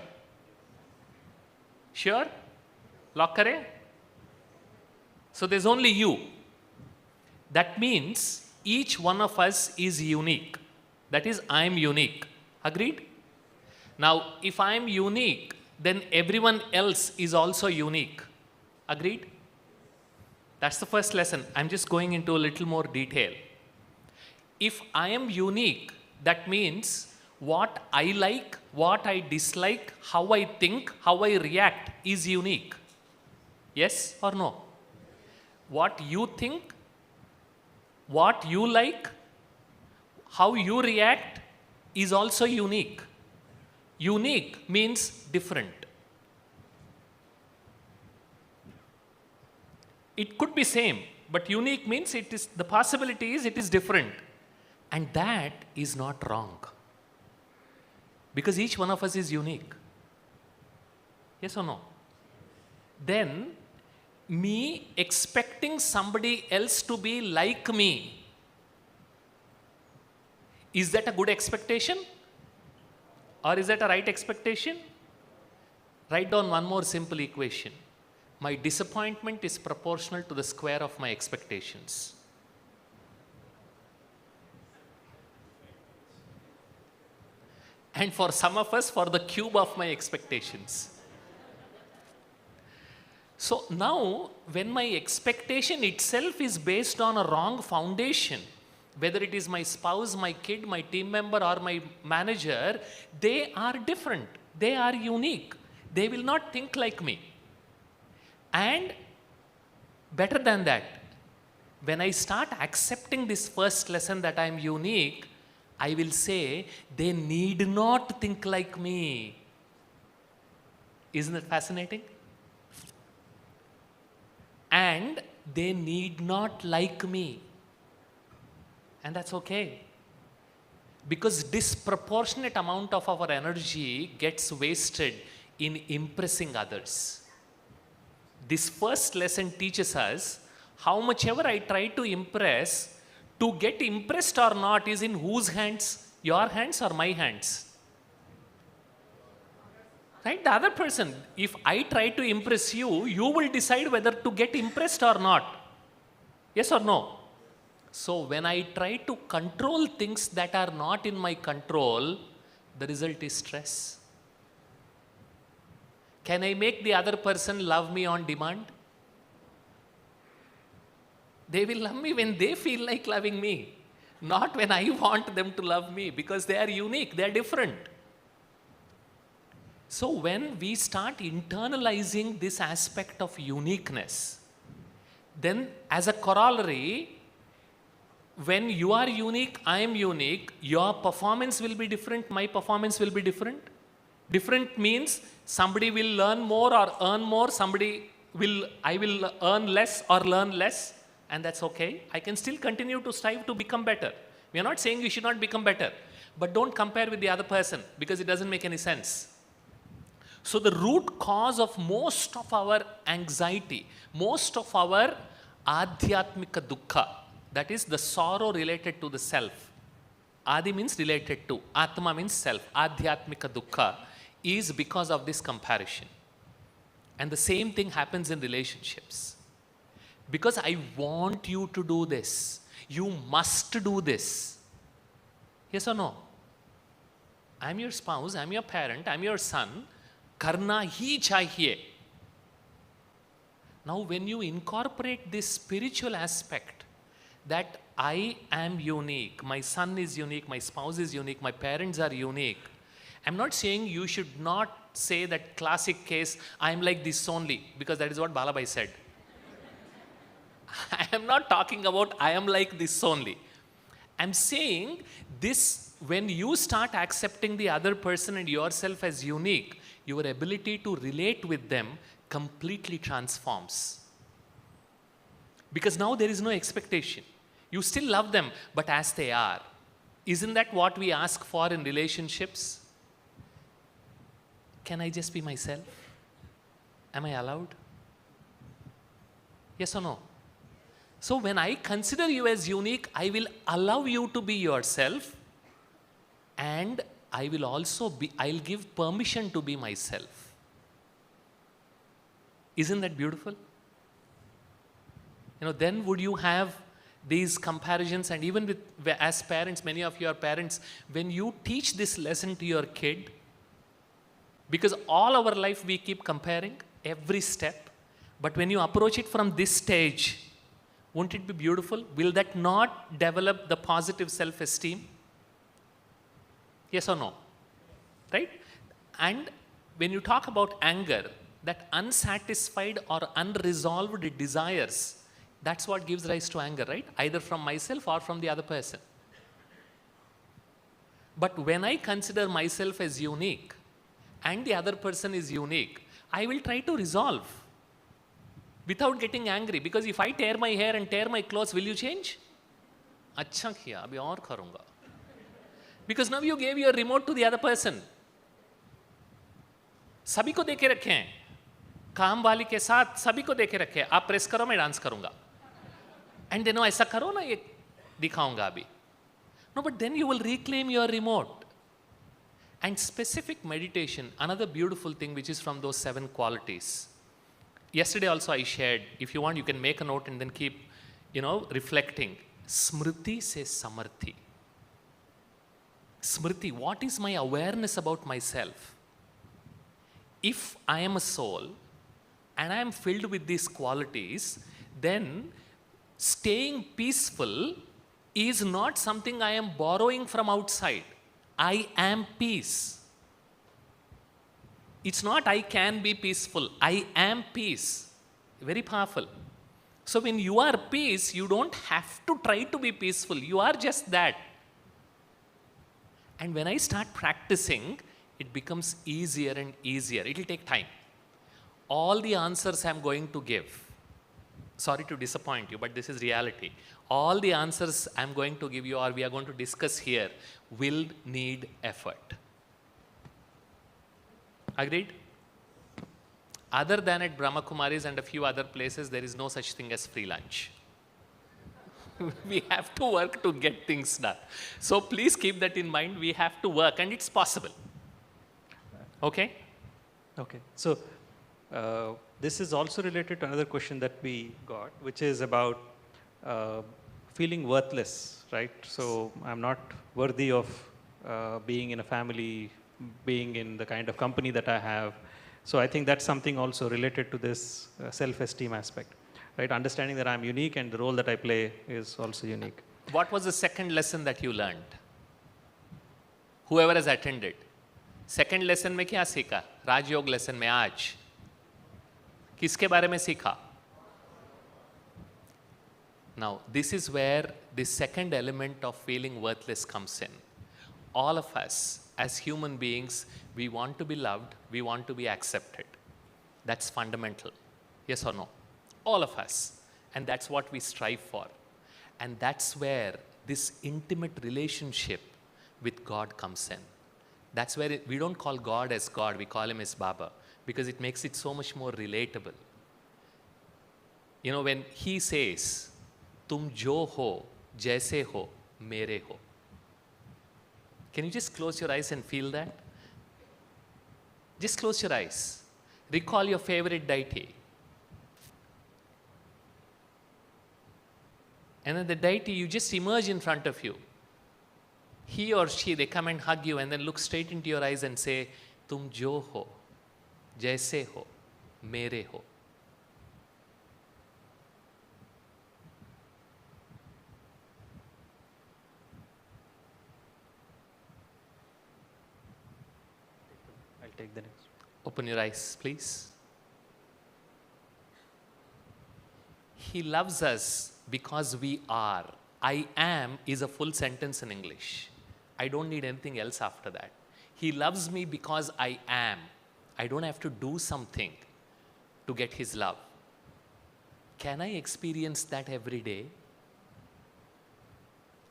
Sure? Lock kare? So there's only you. That means each one of us is unique. That is, I am unique. Agreed? Now, if I am unique, then everyone else is also unique. Agreed? That's the first lesson. I'm just going into a little more detail. If I am unique, that means what I like, what I dislike, how I think, how I react is unique. Yes or no? What you think, what you like, how you react is also unique. Unique means different. It could be same, but unique means it is, the possibility is it is different. And that is not wrong. Because each one of us is unique. Yes or no? Then, me expecting somebody else to be like me, is that a good expectation? Or is that a right expectation? Write down one more simple equation. My disappointment is proportional to the square of my expectations. And for some of us, for the cube of my expectations. So now, when my expectation itself is based on a wrong foundation, whether it is my spouse, my kid, my team member, or my manager, they are different. They are unique. They will not think like me. And better than that, when I start accepting this first lesson that I am unique, I will say, they need not think like me. Isn't it fascinating? And they need not like me. And that's okay. Because disproportionate amount of our energy gets wasted in impressing others. This first lesson teaches us how much ever I try to impress, to get impressed or not is in whose hands? Your hands or my hands? Right? The other person. If I try to impress you, you will decide whether to get impressed or not. Yes or no? So when I try to control things that are not in my control, the result is stress. Can I make the other person love me on demand? They will love me when they feel like loving me, not when I want them to love me, because they are unique, they are different. So when we start internalizing this aspect of uniqueness, then as a corollary, when you are unique, I am unique, your performance will be different, my performance will be different. Different means somebody will learn more or earn more, I will earn less or learn less, and that's okay. I can still continue to strive to become better. We are not saying you should not become better, but don't compare with the other person because it doesn't make any sense. So the root cause of most of our anxiety, most of our adhyatmika dukkha, that is the sorrow related to the self. Adi means related to, Atma means self, adhyatmika dukkha is because of this comparison. And the same thing happens in relationships. Because I want you to do this, you must do this. Yes or no? I'm your spouse, I'm your parent, I'm your son, karna hi chahiye. Now when you incorporate this spiritual aspect, that I am unique, my son is unique, my spouse is unique, my parents are unique. I'm not saying you should not say that classic case, I'm like this only, because that is what Bala said. I am not talking about I am like this only. I'm saying this, when you start accepting the other person and yourself as unique, your ability to relate with them completely transforms. Because now there is no expectation. You still love them, but as they are. Isn't that what we ask for in relationships? Can I just be myself? Am I allowed? Yes or no? So when I consider you as unique, I will allow you to be yourself, and I will also I'll give permission to be myself. Isn't that beautiful? You know, then would you have these comparisons, and even with, as parents, many of you are parents, when you teach this lesson to your kid, because all our life we keep comparing every step, but when you approach it from this stage, won't it be beautiful? Will that not develop the positive self-esteem? Yes or no? Right? And when you talk about anger, that unsatisfied or unresolved desires, that's what gives rise to anger, right? Either from myself or from the other person. But when I consider myself as unique and the other person is unique, I will try to resolve without getting angry. Because if I tear my hair and tear my clothes, will you change? अच्छा किया, अभी और करूँगा. Because now you gave your remote to the other person. सभी को देके रखे हैं, काम वाली के साथ सभी को देके रखे हैं, आप प्रेस करो मैं डांस करूँगा. And then ऐसा करो ना, ये दिखाऊंगा अभी. No, but then you will reclaim your remote. And specific meditation, another beautiful thing which is from those 7 qualities. Yesterday also I shared, if you want you can make a note and then keep, reflecting. Smriti says samarthi. Smriti, what is my awareness about myself? If I am a soul, and I am filled with these qualities, then staying peaceful is not something I am borrowing from outside. I am peace. It's not I can be peaceful. I am peace. Very powerful. So when you are peace, you don't have to try to be peaceful. You are just that. And when I start practicing, it becomes easier and easier. It will take time. All the answers I'm going to give, sorry to disappoint you, but this is reality. All the answers I'm going to give you or we are going to discuss here will need effort. Agreed? Other than at Brahma Kumaris and a few other places, there is no such thing as free lunch. We have to work to get things done. So please keep that in mind. We have to work and it's possible. Okay? Okay. So this is also related to another question that we got, which is about feeling worthless, right? So I'm not worthy of being in a family, being in the kind of company that I have. So I think that's something also related to this self-esteem aspect, right? Understanding that I'm unique and the role that I play is also unique. What was the second lesson that you learned? Whoever has attended. Second lesson में क्या सीखा? राजयोग lesson में आज. किसके बारे में सीखा? Now, this is where the second element of feeling worthless comes in. All of us, as human beings, we want to be loved, we want to be accepted. That's fundamental. Yes or no? All of us. And that's what we strive for. And that's where this intimate relationship with God comes in. That's where we don't call God as God, we call him as Baba, because it makes it so much more relatable. You know, when he says, "Tum jo ho, jaise ho, mere ho." Can you just close your eyes and feel that? Just close your eyes. Recall your favorite deity. And then the deity, you just emerge in front of you. He or she, they come and hug you and then look straight into your eyes and say, "Tum jo ho, jaise ho, mere ho." I'll take the next. Open your eyes, please. He loves us because we are. I am is a full sentence in English. I don't need anything else after that. He loves me because I am. I don't have to do something to get his love. Can I experience that every day?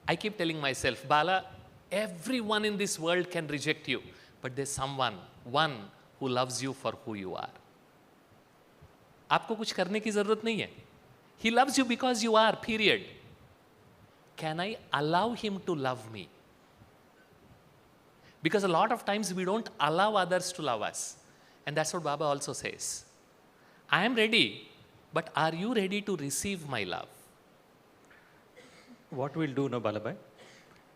I keep telling myself, Bala, everyone in this world can reject you, but there's someone, one who loves you for who you are. आपको कुछ करने की जरूरत नहीं है. He loves you because you are, period. Can I allow him to love me? Because a lot of times we don't allow others to love us. And that's what Baba also says. I am ready, but are you ready to receive my love? What we'll do now, Balabai,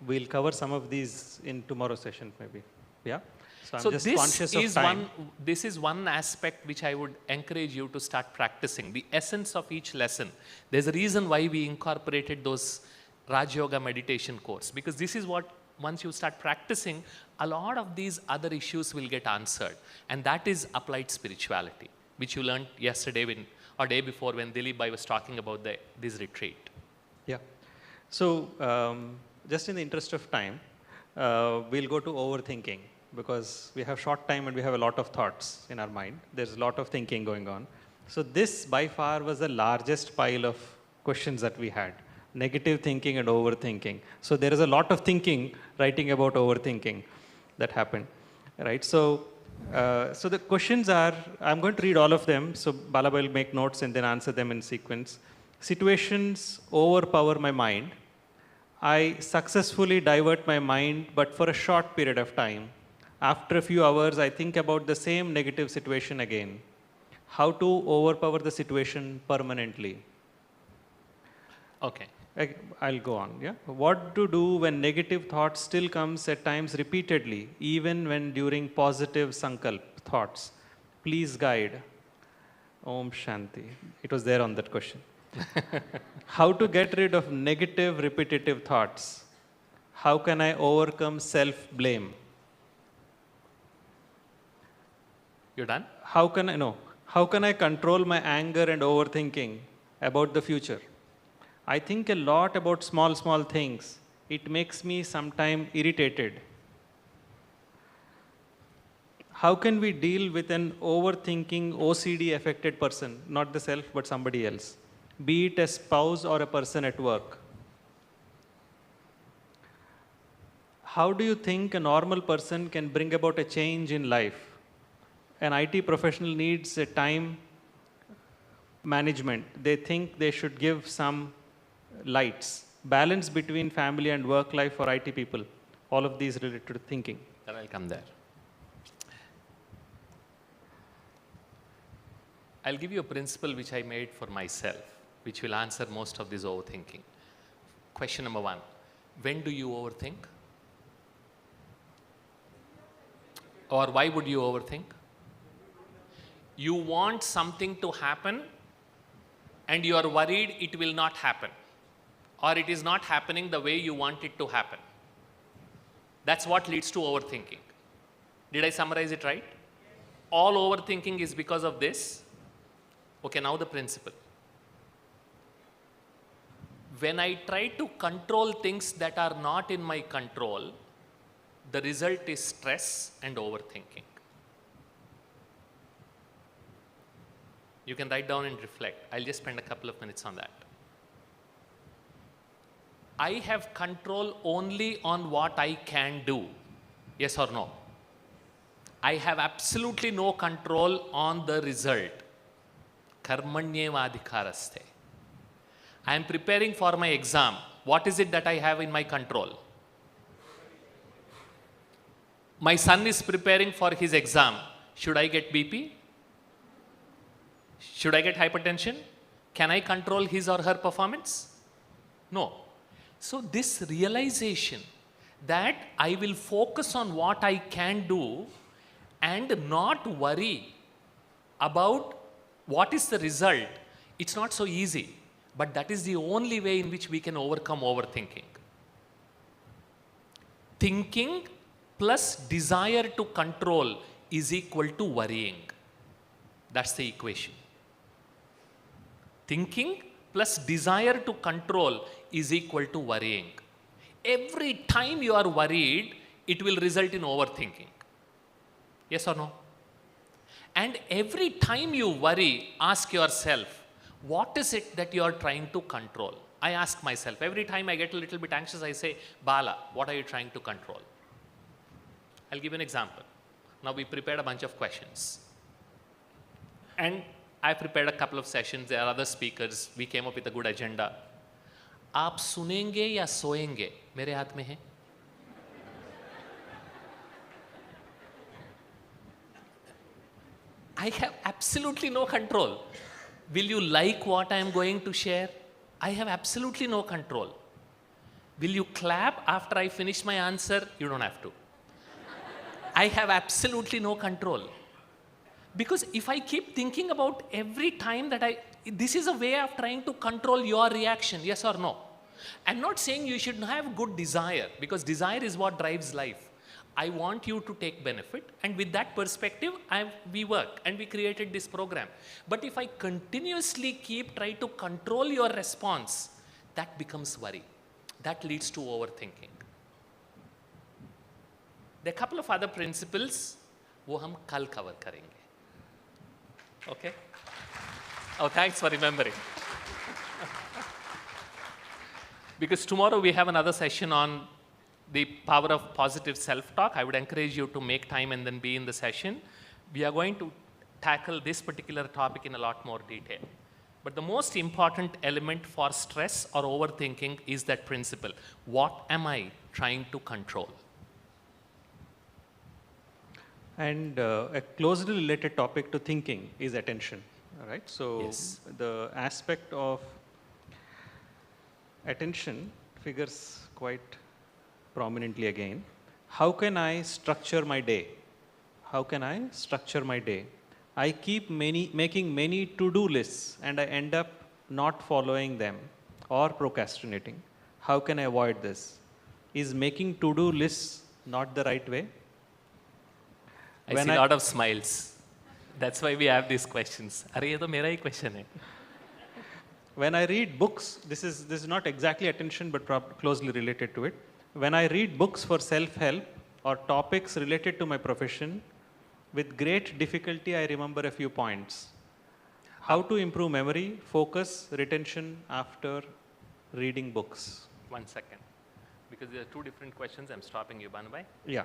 we'll cover some of these in tomorrow's session maybe. Yeah? So I'm just conscious of time. This is one aspect which I would encourage you to start practicing. The essence of each lesson. There's a reason why we incorporated those Raj Yoga meditation course. Because this is what, once you start practicing, a lot of these other issues will get answered. And that is applied spirituality, which you learned yesterday or day before when Dilip Bhai was talking about this retreat. Yeah. So just in the interest of time, we'll go to overthinking, because we have short time and we have a lot of thoughts in our mind. There's a lot of thinking going on. So this by far was the largest pile of questions that we had. Negative thinking and overthinking. So there is a lot of thinking, writing about overthinking that happened, right? So, so the questions are, I'm going to read all of them. So Bala will make notes and then answer them in sequence. Situations overpower my mind. I successfully divert my mind, but for a short period of time. After a few hours, I think about the same negative situation again. How to overpower the situation permanently? Okay. I'll go on, yeah? What to do when negative thoughts still comes at times repeatedly, even when during positive sankalp thoughts? Please guide. Om Shanti. It was there on that question. How to get rid of negative, repetitive thoughts? How can I overcome self-blame? You're done? How can I control my anger and overthinking about the future? I think a lot about small things. It makes me sometimes irritated. How can we deal with an overthinking, OCD affected person, not the self, but somebody else? Be it a spouse or a person at work. How do you think a normal person can bring about a change in life? An IT professional needs a time management. They think they should give some lights. Balance between family and work life for IT people. All of these related to thinking. I'll come there. I'll give you a principle which I made for myself, which will answer most of this overthinking. Question number 1. When do you overthink? Or why would you overthink? You want something to happen and you are worried it will not happen, or it is not happening the way you want it to happen. That's what leads to overthinking. Did I summarize it right? All overthinking is because of this. Okay, now the principle. When I try to control things that are not in my control, the result is stress and overthinking. You can write down and reflect. I'll just spend a couple of minutes on that. I have control only on what I can do. Yes or no? I have absolutely no control on the result. Karmanyevadhikaraste. I am preparing for my exam. What is it that I have in my control? My son is preparing for his exam. Should I get BP? Should I get hypertension? Can I control his or her performance? No. So this realization that I will focus on what I can do and not worry about what is the result, it's not so easy. But that is the only way in which we can overcome overthinking. Thinking plus desire to control is equal to worrying. That's the equation. Thinking plus desire to control is equal to worrying. Every time you are worried, it will result in overthinking. Yes or no? And every time you worry, ask yourself, what is it that you are trying to control? I ask myself, every time I get a little bit anxious, I say, Bala, what are you trying to control? I'll give an example. Now we prepared a bunch of questions. And I prepared a couple of sessions, there are other speakers, we came up with a good agenda. आप सुनेंगे या सोएंगे मेरे हाथ में है. I have absolutely no control. Will you like what I am going to share? I have absolutely no control. Will you clap after I finish my answer? You don't have to. I have absolutely no control. Because if I keep thinking about every time that this is a way of trying to control your reaction, yes or no. I'm not saying you should have good desire, because desire is what drives life. I want you to take benefit, and with that perspective, we work and we created this program. But if I continuously try to control your response, that becomes worry. That leads to overthinking. There are a couple of other principles, वो हम कल cover करेंगे. Okay? Oh, thanks for remembering. Because tomorrow we have another session on the power of positive self-talk. I would encourage you to make time and then be in the session. We are going to tackle this particular topic in a lot more detail. But the most important element for stress or overthinking is that principle. What am I trying to control? And a closely related topic to thinking is attention. All right? So yes. The aspect of attention figures quite prominently again. How can I structure my day? How can I structure my day? I keep making many to-do lists and I end up not following them or procrastinating. How can I avoid this? Is making to-do lists not the right way? I see a lot of smiles. That's why we have these questions. अरे ये तो मेरा ही question है. When I read books, this is not exactly attention but closely related to it. When I read books for self-help or topics related to my profession, with great difficulty I remember a few points. How to improve memory, focus, retention after reading books? 1 second. Because there are two different questions, I'm stopping you, Bhai. Yeah.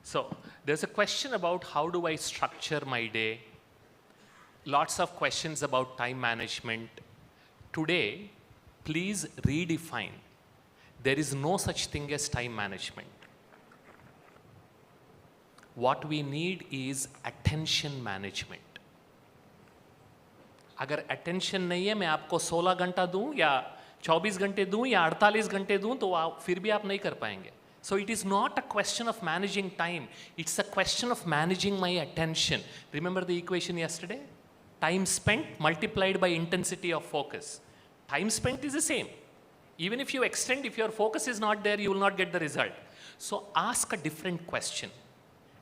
So, there's a question about how do I structure my day. Lots of questions about time management. Today, please redefine. There is no such thing as time management. What we need is attention management. अगर attention नहीं है, मैं आपको 16 घंटा दूं या 24 घंटे दूं या 48 घंटे दूं तो फिर भी आप नहीं कर पाएंगे. So it is not a question of managing time. It's a question of managing my attention. Remember the equation yesterday? Time spent multiplied by intensity of focus. Time spent is the same. Even if you extend, if your focus is not there, you will not get the result. So ask a different question.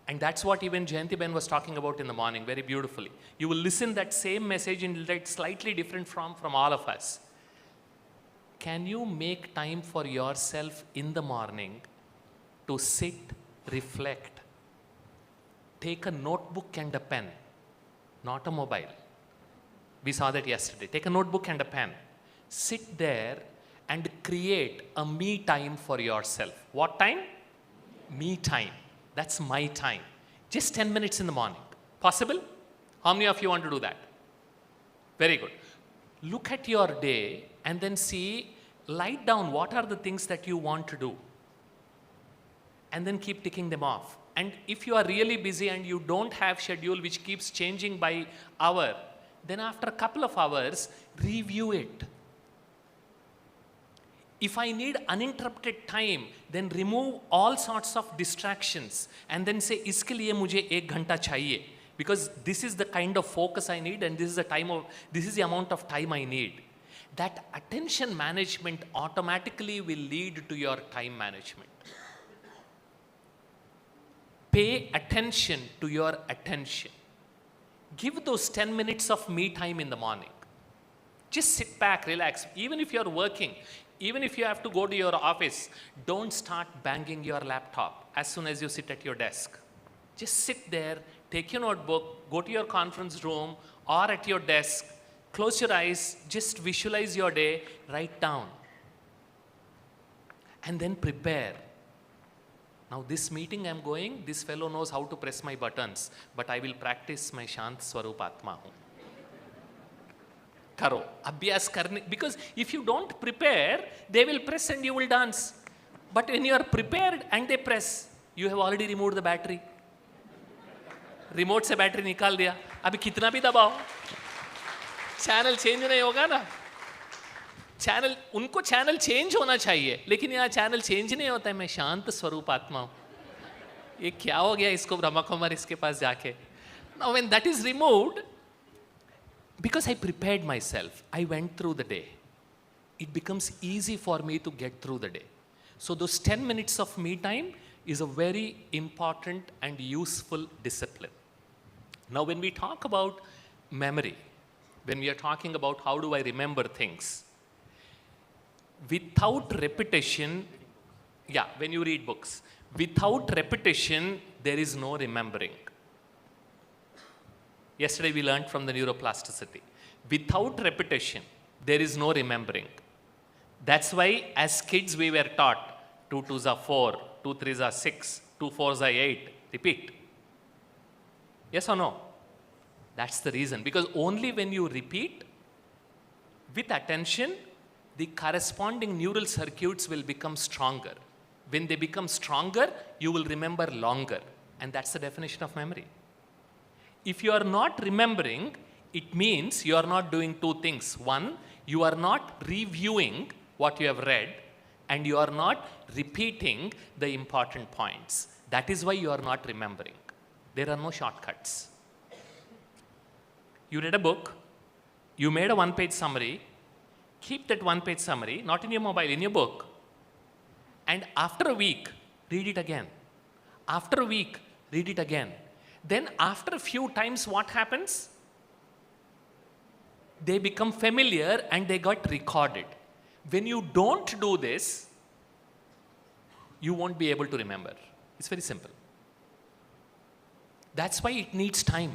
And that's what even Jayanti Ben was talking about in the morning very beautifully. You will listen that same message in slightly different from all of us. Can you make time for yourself in the morning to sit, reflect, take a notebook and a pen, not a mobile. We saw that yesterday. Take a notebook and a pen. Sit there and create a me time for yourself. What time? Me time. That's my time. Just 10 minutes in the morning. Possible? How many of you want to do that? Very good. Look at your day and then see, write down what are the things that you want to do. And then keep ticking them off. And if you are really busy and you don't have schedule which keeps changing by hour, then after a couple of hours, review it. If I need uninterrupted time, then remove all sorts of distractions and then say, iske liye mujhe 1 ghanta chahiye. Because this is the kind of focus I need and this is the amount of time I need. That attention management automatically will lead to your time management. Pay attention to your attention. Give those 10 minutes of me time in the morning. Just sit back, relax. Even if you're working, even if you have to go to your office, don't start banging your laptop as soon as you sit at your desk. Just sit there, take your notebook, go to your conference room or at your desk, close your eyes, just visualize your day, write down. And then prepare. Now this meeting I'm going, this fellow knows how to press my buttons, but I will practice my Shant Swarup Atma. Karo, abhyas karne, because if you don't prepare, they will press and you will dance. But when you are prepared and they press, you have already removed the battery. Remote se battery nikal diya. Abhi kitna bhi dabao. Channel change nahi hoga na. Channel उनको channel change होना चाहिए लेकिन यहाँ channel change नहीं होता है. मैं शांत स्वरूप आत्मा हूँ. ये क्या हो गया इसको ब्रह्मा कुमारिस के पास जाके. Now when that is removed, because I prepared myself, I went through the day. It becomes easy for me to get through the day. So those 10 minutes of me time is a very important and useful discipline. Now when we talk about memory, when we are talking about how do I remember things, without repetition, when you read books, without repetition, there is no remembering. Yesterday we learned from the neuroplasticity. Without repetition, there is no remembering. That's why as kids we were taught 2 2s are 4, 2 3s are 6, 2 4s are 8. Repeat. Yes or no? That's the reason. Because only when you repeat with attention, the corresponding neural circuits will become stronger. When they become stronger, you will remember longer. And that's the definition of memory. If you are not remembering, it means you are not doing two things. One, you are not reviewing what you have read, and you are not repeating the important points. That is why you are not remembering. There are no shortcuts. You read a book, you made a one-page summary, keep that one-page summary, not in your mobile, in your book, and after a week, read it again. After a week, read it again. Then after a few times, what happens? They become familiar and they got recorded. When you don't do this, you won't be able to remember. It's very simple. That's why it needs time.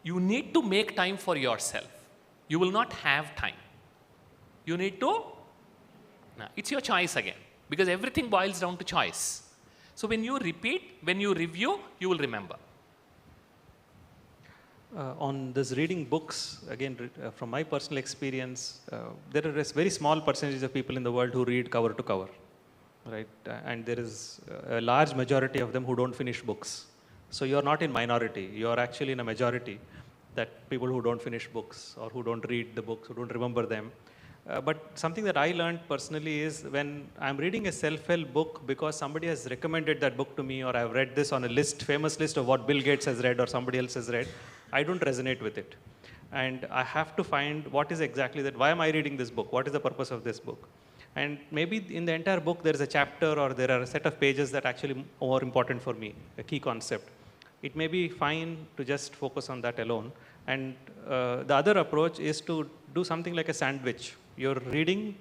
You need to make time for yourself. You will not have time. You need to, no, it's your choice again, because everything boils down to choice. So when you repeat, when you review, you will remember. On this reading books, again, from my personal experience, there are a very small percentage of people in the world who read cover to cover, right? And there is a large majority of them who don't finish books. So you're not in minority, you're actually in a majority, that people who don't finish books or who don't read the books, who don't remember them. But something that I learned personally is when I'm reading a self-help book because somebody has recommended that book to me, or I've read this on a list, famous list of what Bill Gates has read or somebody else has read, I don't resonate with it. And I have to find what is exactly that, why am I reading this book? What is the purpose of this book? And maybe in the entire book there is a chapter or there are a set of pages that are actually more important for me, a key concept. It may be fine to just focus on that alone. And the other approach is to do something like a sandwich. You're reading,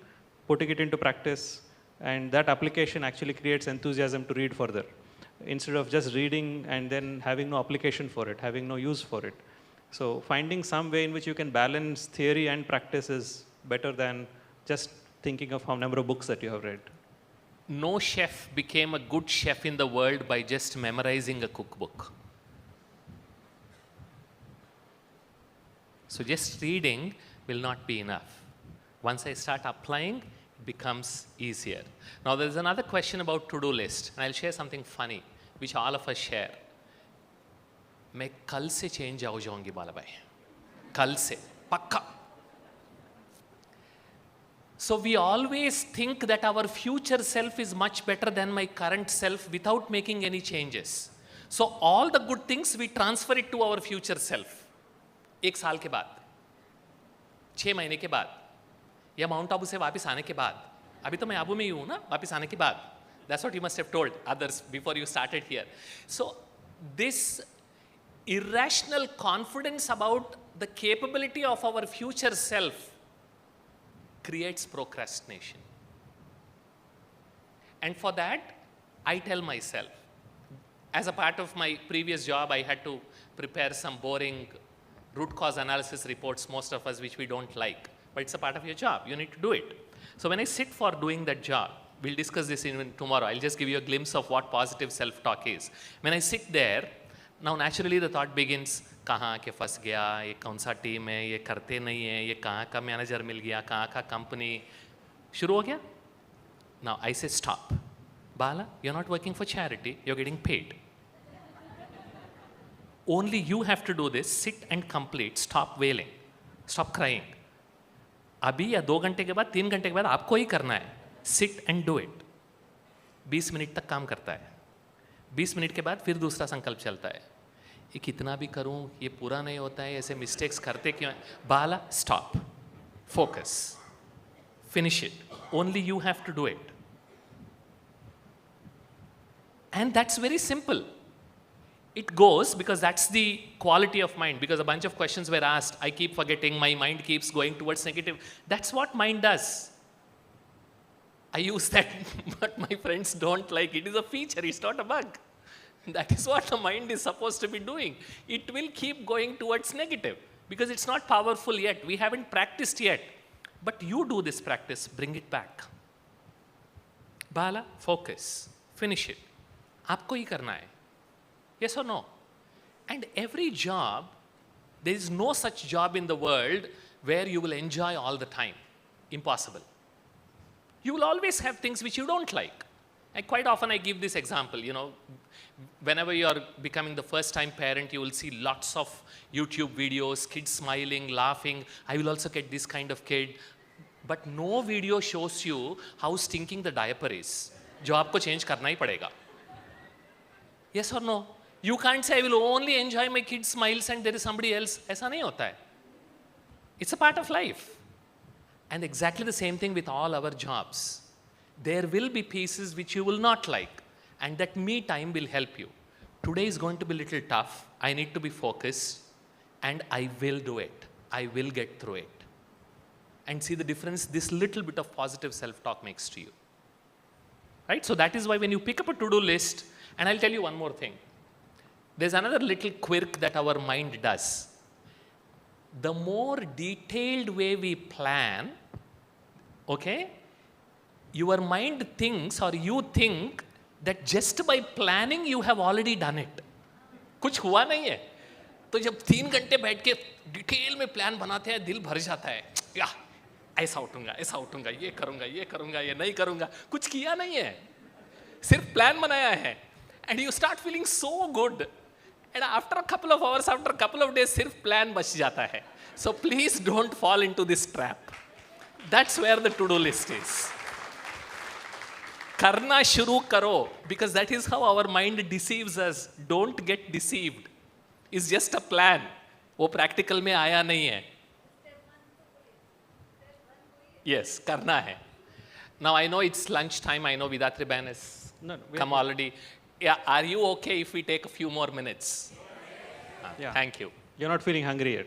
putting it into practice, and that application actually creates enthusiasm to read further, instead of just reading and then having no application for it, having no use for it. So finding some way in which you can balance theory and practice is better than just thinking of how number of books that you have read. No chef became a good chef in the world by just memorizing a cookbook. So just reading will not be enough. Once I start applying, it becomes easier. Now there's another question about to-do list, and I'll share something funny, which all of us share. मैं कल से change हो जाऊंगी बाला भाई, कल से पक्का. So we always think that our future self is much better than my current self without making any changes. So all the good things we transfer it to our future self. एक साल के बाद, 6 महीने के बाद, या mount Abu से वापस आने के बाद, अभी तो मैं आबू में ही हूँ ना, वापस आने के बाद. That's what you must have told others before you started here. So this irrational confidence about the capability of our future self creates procrastination. And for that, I tell myself, as a part of my previous job, I had to prepare some boring root cause analysis reports, most of us, which we don't like. But it's a part of your job. You need to do it. So when I sit for doing that job, we'll discuss this even tomorrow. I'll just give you a glimpse of what positive self-talk is. When I sit there, now naturally the thought begins, कहाँ के फंस गया, ये कौन सा team है, ये करते नहीं है, ये कहाँ का मैनेजर मिल गया, कहाँ का कंपनी, शुरू हो गया? Now I say stop. Bala, you're not working for charity, you're getting paid. Only you have to do this, sit and complete, stop wailing, stop crying. अभी या 2 घंटे के बाद, 3 घंटे के बाद आपको ही करना है. Sit and do it. 20 minute तक काम करता है. 20 मिनट के बाद फिर दूसरा संकल्प चलता है. ये कितना भी करूं, ये पूरा नहीं होता है, ऐसे मिस्टेक्स करते क्यों हैं? Bala, stop. Focus. Finish it. Only you have to do it. And that's very simple. It goes because that's the quality of mind, because a bunch of questions were asked. I keep forgetting, my mind keeps going towards negative. That's what mind does. I use that, but my friends don't like it. It is a feature, it's not a bug. That is what the mind is supposed to be doing. It will keep going towards negative because it's not powerful yet. We haven't practiced yet. But you do this practice, bring it back. Bala, focus, finish it. आपको ही करना है. Yes or no? And every job, there is no such job in the world where you will enjoy all the time. Impossible. You will always have things which you don't like. And quite often I give this example, you know, whenever you are becoming the first time parent, you will see lots of YouTube videos, kids smiling, laughing. I will also get this kind of kid. But no video shows you how stinking the diaper is. जो आपको change करना ही पड़ेगा. Yes or no? You can't say I will only enjoy my kids' smiles and there is somebody else. ऐसा नहीं होता है. It's a part of life. And exactly the same thing with all our jobs. There will be pieces which you will not like, and that me time will help you. Today is going to be a little tough. I need to be focused, and I will do it. I will get through it. And see the difference this little bit of positive self-talk makes to you. Right? So that is why when you pick up a to-do list, and I'll tell you one more thing. There's another little quirk that our mind does. The more detailed way we plan, okay, your mind thinks or you think that just by planning you have already done it. कुछ हुआ नहीं है. तो जब 3 घंटे बैठ के detail में प्लान बनाते हैं दिल भर जाता है. या ऐसा उठूंगा, ये करूंगा, ये नहीं करूंगा. कुछ किया नहीं है. सिर्फ प्लान बनाया है. And you start feeling so good. And after a couple of hours, after a couple of days, सिर्फ प्लान बच जाता है. So please don't fall into this trap. That's where the to-do list is. करना शुरू करो, because that is how our mind deceives us. Don't get deceived. It's just a plan. वो practical में आया नहीं है. Yes, करना है. Now I know it's lunch time. I know Vidatri Ban has come already. Yeah, are you okay if we take a few more minutes? Yeah. Thank you. You're not feeling hungry yet?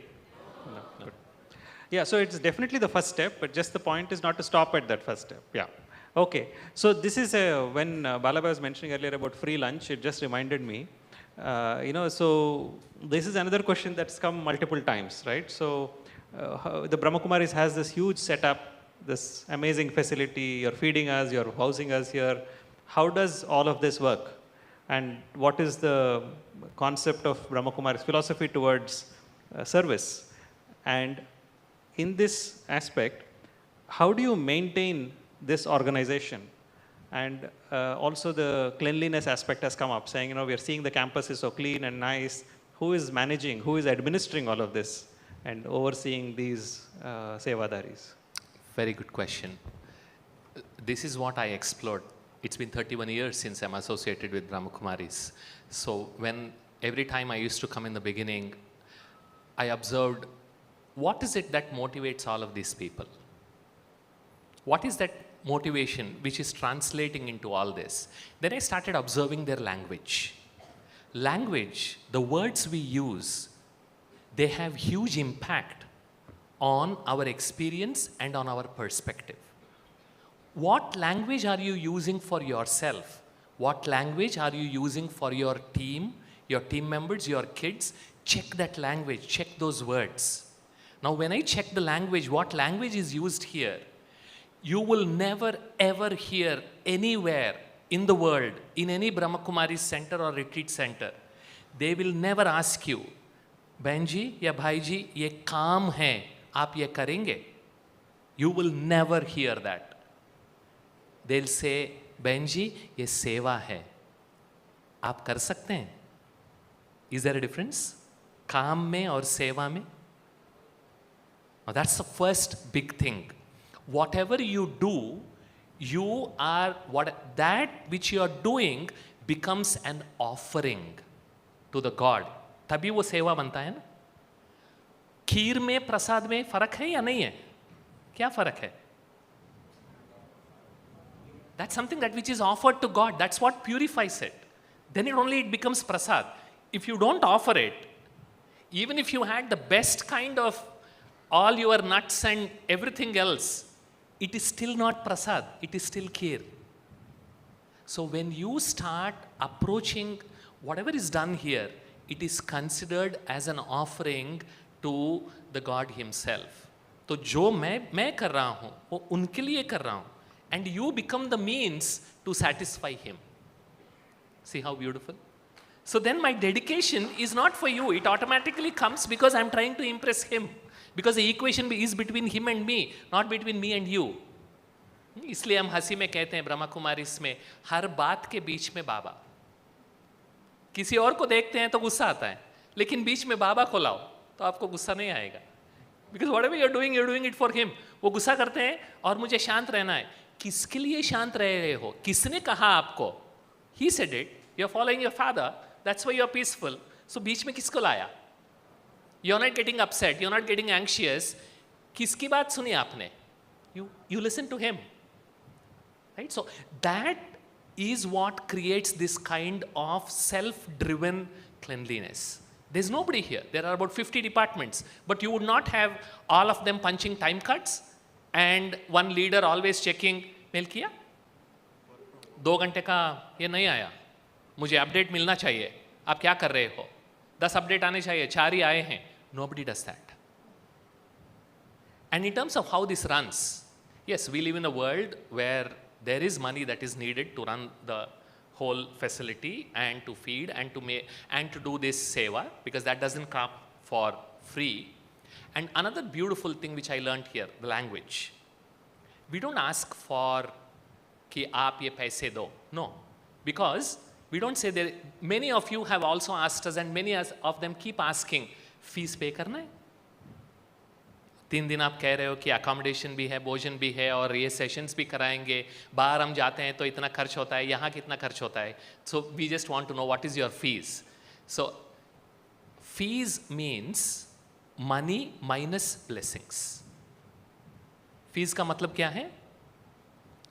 No. Good. Yeah, so it's definitely the first step, but just the point is not to stop at that first step. Yeah. Okay. So this is when Bala was mentioning earlier about free lunch, it just reminded me. So this is another question that's come multiple times, right? So the Brahma Kumaris has this huge setup, this amazing facility. You're feeding us, you're housing us here. How does all of this work? And what is the concept of Brahma Kumaris philosophy towards service? And in this aspect, how do you maintain this organization? And also the cleanliness aspect has come up, saying, we are seeing the campus is so clean and nice. Who is managing, who is administering all of this and overseeing these sevadaris? Very good question. This is what I explored. It's been 31 years since I'm associated with Brahma Kumaris. So every time I used to come in the beginning, I observed what is it that motivates all of these people? What is that motivation which is translating into all this? Then I started observing their language. Language, the words we use, they have huge impact on our experience and on our perspective. What language are you using for yourself? What language are you using for your team members, your kids? Check that language, check those words. Now when I check the language, what language is used here, you will never ever hear anywhere in the world, in any Brahma Kumaris center or retreat center, they will never ask you, Benji ya Bhai ji, ye kaam hai, aap ye karenge? You will never hear that. They'll say, Benji, ye seva hai. Aap kar sakte hain? Is there a difference? Kaam mein aur seva mein? Now that's the first big thing. Whatever you do, that which you are doing becomes an offering to the God. तभी वो सेवा बनता है ना. खीर में प्रसाद में फर्क है या नहीं है? क्या फर्क है? That's something that which is offered to God. That's what purifies it. Then it becomes prasad. If you don't offer it, even if you had the best kind of all your nuts and everything else, it is still not prasad. It is still kheer. So when you start approaching whatever is done here, it is considered as an offering to the God himself. तो जो मैं कर रहा हूँ वो उनके लिए कर रहा हूँ. And you become the means to satisfy him. See how beautiful? So then my dedication is not for you. It automatically comes because I'm trying to impress him. Because the equation is between him and me, not between me and you. इसलिए हम हंसी में कहते हैं ब्रह्मा कुमारिस में हर बात के बीच में बाबा. किसी और को देखते हैं तो गुस्सा आता है, लेकिन बीच में बाबा को लाओ तो आपको गुस्सा नहीं आएगा. Because whatever you're doing it for him. वो गुस्सा करते हैं और मुझे शांत रहना है. किसके लिए शांत रह रहे हो? किसने कहा आपको? He said it. You're following your father. That's why you're peaceful. So बीच में किसको लाया? You're not getting upset, you're not getting anxious. किसकी बात सुनी आपने? You listen to him. Right? So that is what creates this kind of self-driven cleanliness. There's nobody here. There are about 50 departments, but you would not have all of them punching time cards and one leader always checking, mail किया? 2 घंटे का ये नहीं आया, मुझे update मिलना चाहिए, आप क्या कर रहे हो? 10 अपडेट आने चाहिए, 4 ही आए हैं. Nobody does that. And in terms of how this runs, yes, we live in a world where there is money that is needed to run the whole facility and to feed and to do this seva, because that doesn't come for free. And another beautiful thing which I learned here, the language. We don't ask for कि आप ये पैसे दो. No, because we don't say there. Many of you have also asked us, and many of them keep asking, fees pay करना है? 3 दिन आप कह रहे हो कि अकोमोडेशन भी है, भोजन भी है और ये सेशंस भी कराएंगे, बाहर हम जाते हैं तो इतना खर्च होता है, यहाँ कितना खर्च होता है. So we just want to know what is your fees. So fees means money minus blessings. Fees का मतलब क्या है?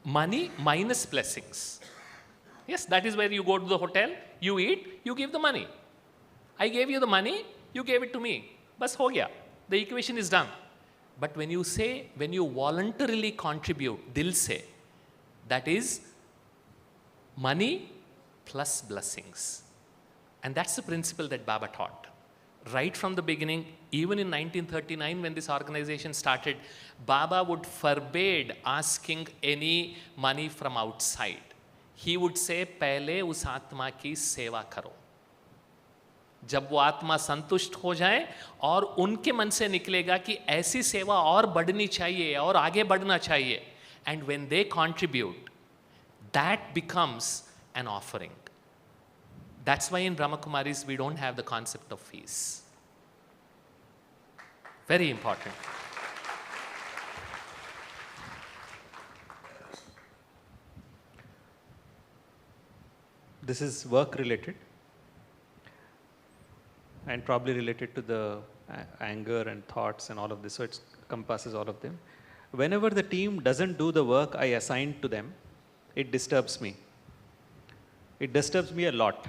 Money minus blessings. Yes, that is where you go to the hotel, you eat, you give the money. I gave you the money, you gave it to me. बस हो गया. The equation is done. But when you say, when you voluntarily contribute, dil se, that is money plus blessings. And that's the principle that Baba taught. Right from the beginning, even in 1939 when this organization started, Baba would forbid asking any money from outside. He would say, पहले उस आत्मा की सेवा करो. जब वो आत्मा संतुष्ट हो जाए और उनके मन से निकलेगा कि ऐसी सेवा और बढ़नी चाहिए और आगे बढ़ना चाहिए, and when they contribute, that becomes an offering. That's why in Brahma Kumaris we don't have the concept of fees. Very important. This is work related and probably related to the anger and thoughts and all of this, so it encompasses all of them. Whenever the team doesn't do the work I assigned to them, it disturbs me. It disturbs me a lot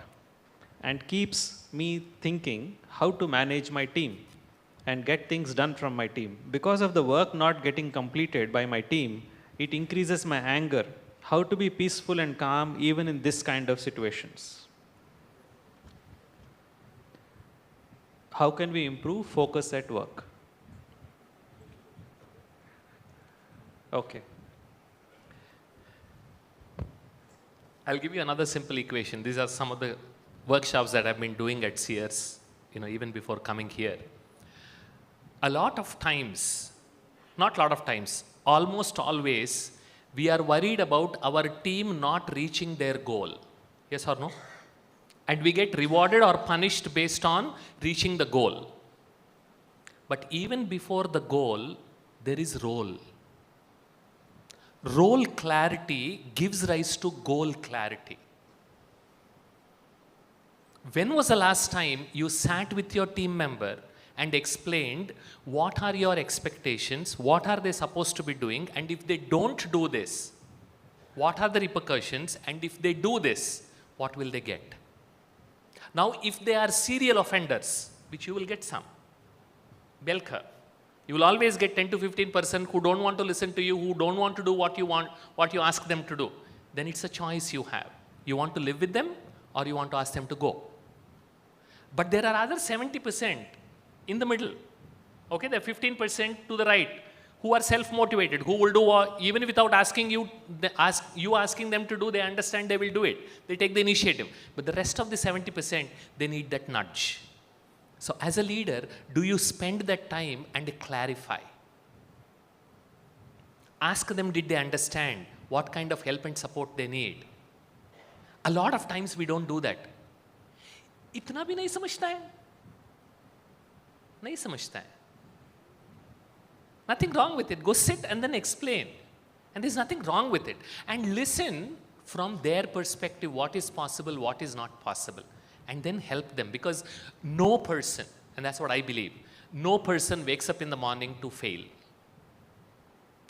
and keeps me thinking how to manage my team and get things done from my team. Because of the work not getting completed by my team, it increases my anger. How to be peaceful and calm even in this kind of situations? How can we improve focus at work? Okay. I'll give you another simple equation. These are some of the workshops that I've been doing at Sears, even before coming here. A lot of times, not a lot of times, almost always, we are worried about our team not reaching their goal. Yes or no? And we get rewarded or punished based on reaching the goal. But even before the goal, there is role. Role clarity gives rise to goal clarity. When was the last time you sat with your team member and explained what are your expectations, what are they supposed to be doing, and if they don't do this, what are the repercussions, and if they do this, what will they get? Now, if they are serial offenders, which you will get some, bell curve, you will always get 10 to 15% who don't want to listen to you, who don't want to do what you want, what you ask them to do. Then it's a choice you have. You want to live with them or you want to ask them to go. But there are other 70% in the middle. Okay, there are 15% to the right who are self-motivated, who will do, even without asking you, asking them to do, they understand they will do it. They take the initiative. But the rest of the 70%, they need that nudge. So as a leader, do you spend that time and clarify? Ask them, did they understand what kind of help and support they need? A lot of times we don't do that. इतना भी नहीं समझता है, नहीं समझता है. Nothing wrong with it. Go sit and then explain. And there's nothing wrong with it. And listen from their perspective what is possible, what is not possible. and then help them, because no person, and that's what I believe, no person wakes up in the morning to fail.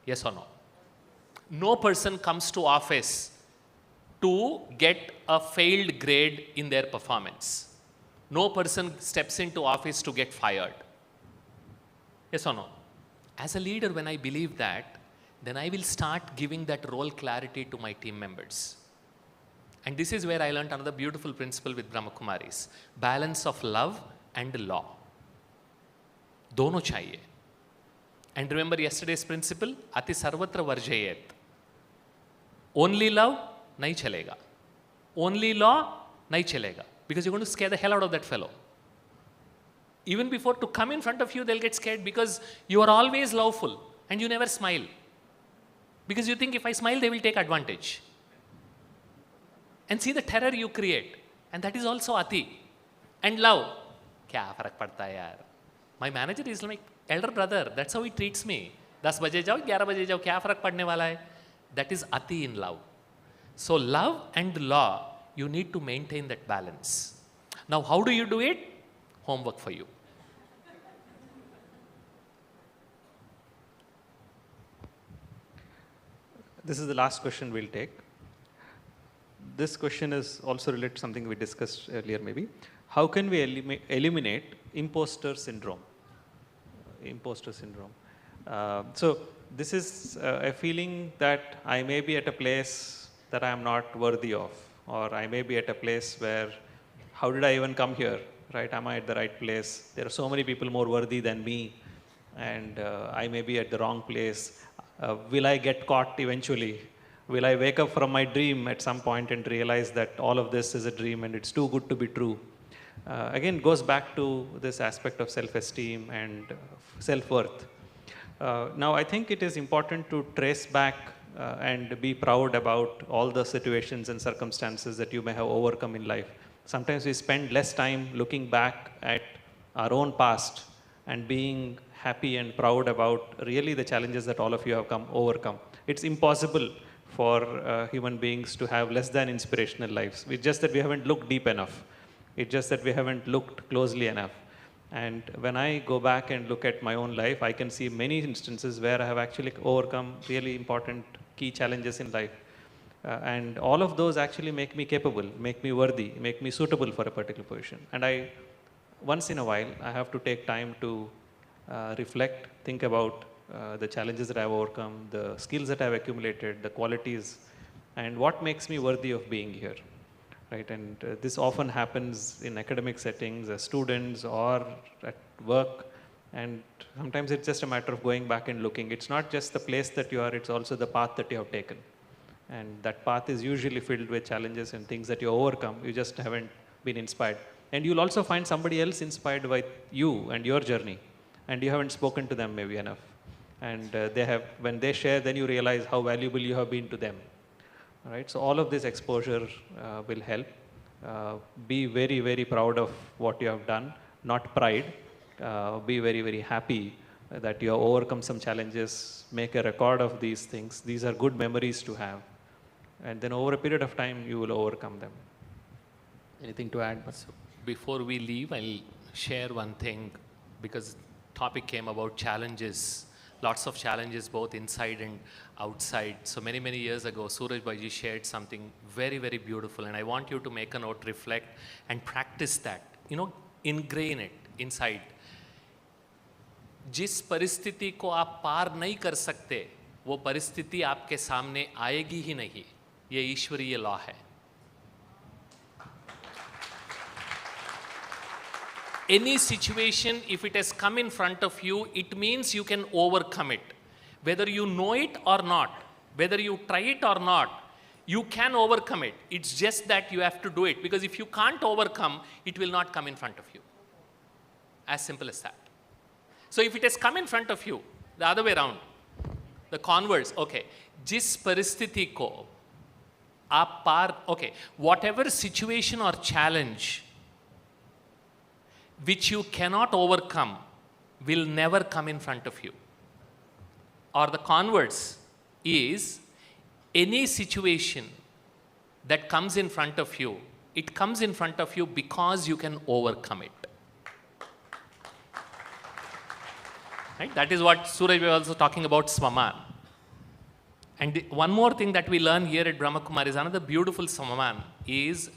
Yes or no? No person comes to office to get a failed grade in their performance. No person steps into office to get fired. Yes or no? As a leader, when I believe that, then I will start giving that role clarity to my team members. And this is where I learned another beautiful principle with Brahma Kumaris. Balance of love and law. Dono chahiye. And remember yesterday's principle? Ati sarvatra varjayet. Only love, nahi chalega. Only law, nahi chalega. Because you're going to scare the hell out of that fellow. Even before to come in front of you, they'll get scared because you are always loveful and you never smile. Because you think if I smile, they will take advantage. And see the terror you create. And that is also ati. And love. Kya farak padta hai yaar? My manager is like elder brother. That's how he treats me. 10 baje jao, 11 baje jao, kya farak padne wala hai? That is ati in love. So love and law, you need to maintain that balance. Now how do you do it? Homework for you. This is the last question we'll take. This question is also related to something we discussed earlier maybe. How can we eliminate imposter syndrome? Imposter syndrome. So this is a feeling that I may be at a place that I am not worthy of, or I may be at a place where, how did I even come here? Right? Am I at the right place? There are so many people more worthy than me, and I may be at the wrong place. Will I get caught eventually? Will I wake up from my dream at some point and realize that all of this is a dream and it's too good to be true? Again, goes back to this aspect of self-esteem and self-worth. Now, I think it is important to trace back and be proud about all the situations and circumstances that you may have overcome in life. Sometimes we spend less time looking back at our own past and being happy and proud about really the challenges that all of you have overcome. It's impossible for human beings to have less than inspirational lives. It's just that we haven't looked deep enough. It's just that we haven't looked closely enough. And when I go back and look at my own life, I can see many instances where I have actually overcome really important key challenges in life. And all of those actually make me capable, make me worthy, make me suitable for a particular position. And once in a while, I have to take time to reflect, think about the challenges that I have overcome, the skills that I have accumulated, the qualities, and what makes me worthy of being here. Right? And this often happens in academic settings, as students or at work. And sometimes it's just a matter of going back and looking. It's not just the place that you are, it's also the path that you have taken. And that path is usually filled with challenges and things that you overcome. You just haven't been inspired. And you'll also find somebody else inspired by you and your journey. And you haven't spoken to them maybe enough. And when they share, then you realize how valuable you have been to them. All right? So all of this exposure will help. Be very, very proud of what you have done, not pride. Be very, very happy that you have overcome some challenges. Make a record of these things. These are good memories to have. And then over a period of time, you will overcome them. Anything to add? So before we leave, I'll share one thing, because topic came about challenges. Lots of challenges both inside and outside. So many, many years ago, Suraj Bhaiji shared something very, very beautiful. And I want you to make a note, reflect, and practice that. Ingrain it inside. जिस परिस्थिति को आप पार नहीं कर सकते, वो परिस्थिति आपके सामने आएगी ही नहीं. ये ईश्वरीय लॉ है. Any situation, if it has come in front of you, it means you can overcome it. Whether you know it or not, whether you try it or not, you can overcome it. It's just that you have to do it. Because if you can't overcome, it will not come in front of you. As simple as that. So if it has come in front of you, the other way around, the converse, okay, जिस परिस्थिति को आप पार, okay, whatever situation or challenge which you cannot overcome will never come in front of you. Or the converse is, any situation that comes in front of you It comes in front of you because you can overcome it. Right? That is what Suraj was also talking about Swaman. And one more thing that we learn here at Brahma Kumaris, another beautiful Swaman is,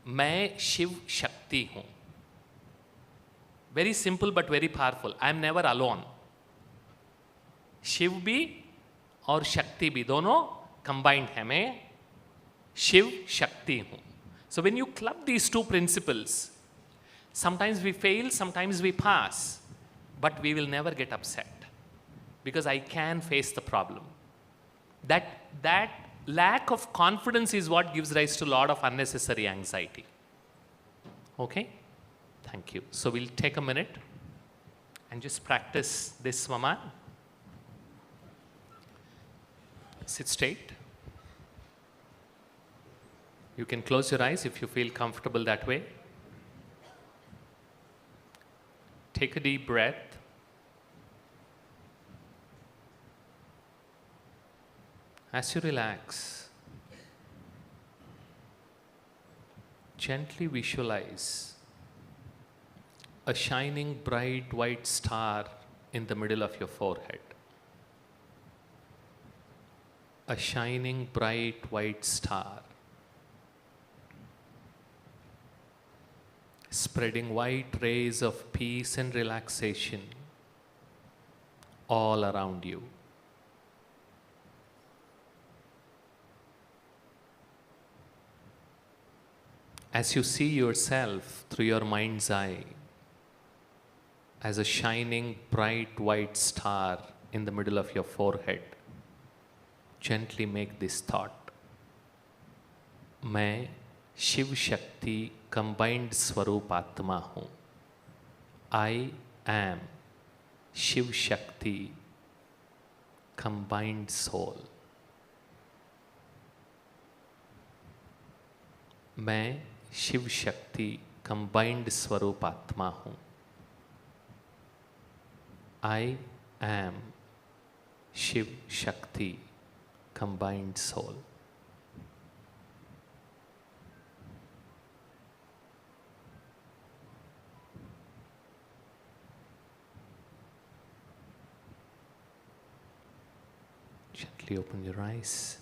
मैं शिव शक्ति हूँ. Very simple but very powerful. I am never alone. Shiv भी और शक्ति भी दोनों combined है. मैं शिव शक्ति हूँ. So when you club these two principles, sometimes we fail, sometimes we pass, but we will never get upset because I can face the problem. That lack of confidence is what gives rise to a lot of unnecessary anxiety. Okay? Thank you. So we'll take a minute and just practice this Swaman. Sit straight. You can close your eyes if you feel comfortable that way. Take a deep breath. As you relax, gently visualize a shining bright white star in the middle of your forehead. A shining bright white star, spreading white rays of peace and relaxation all around you. As you see yourself through your mind's eye as a shining bright white star in the middle of your forehead, gently make this thought. मैं Shiv Shakti combined स्वरूप आत्मा हूँ. I am Shiv Shakti combined soul. मैं Shiv Shakti combined स्वरूप आत्मा हूँ. I am Shiv Shakti combined soul. Gently open your eyes.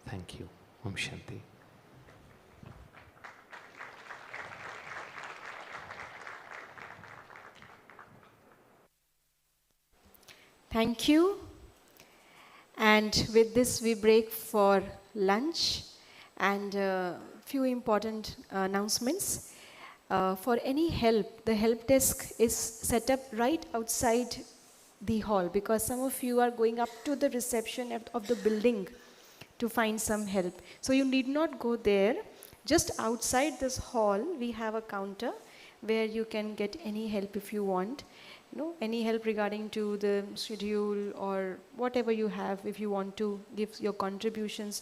Thank you. Om Shanti. Thank you. And with this, we break for lunch and a few important announcements. For any help, the help desk is set up right outside the hall because some of you are going up to the reception of the building to find some help. So you need not go there. Just outside this hall, we have a counter where you can get any help if you want. Any help regarding to the schedule or whatever you have, if you want to give your contributions.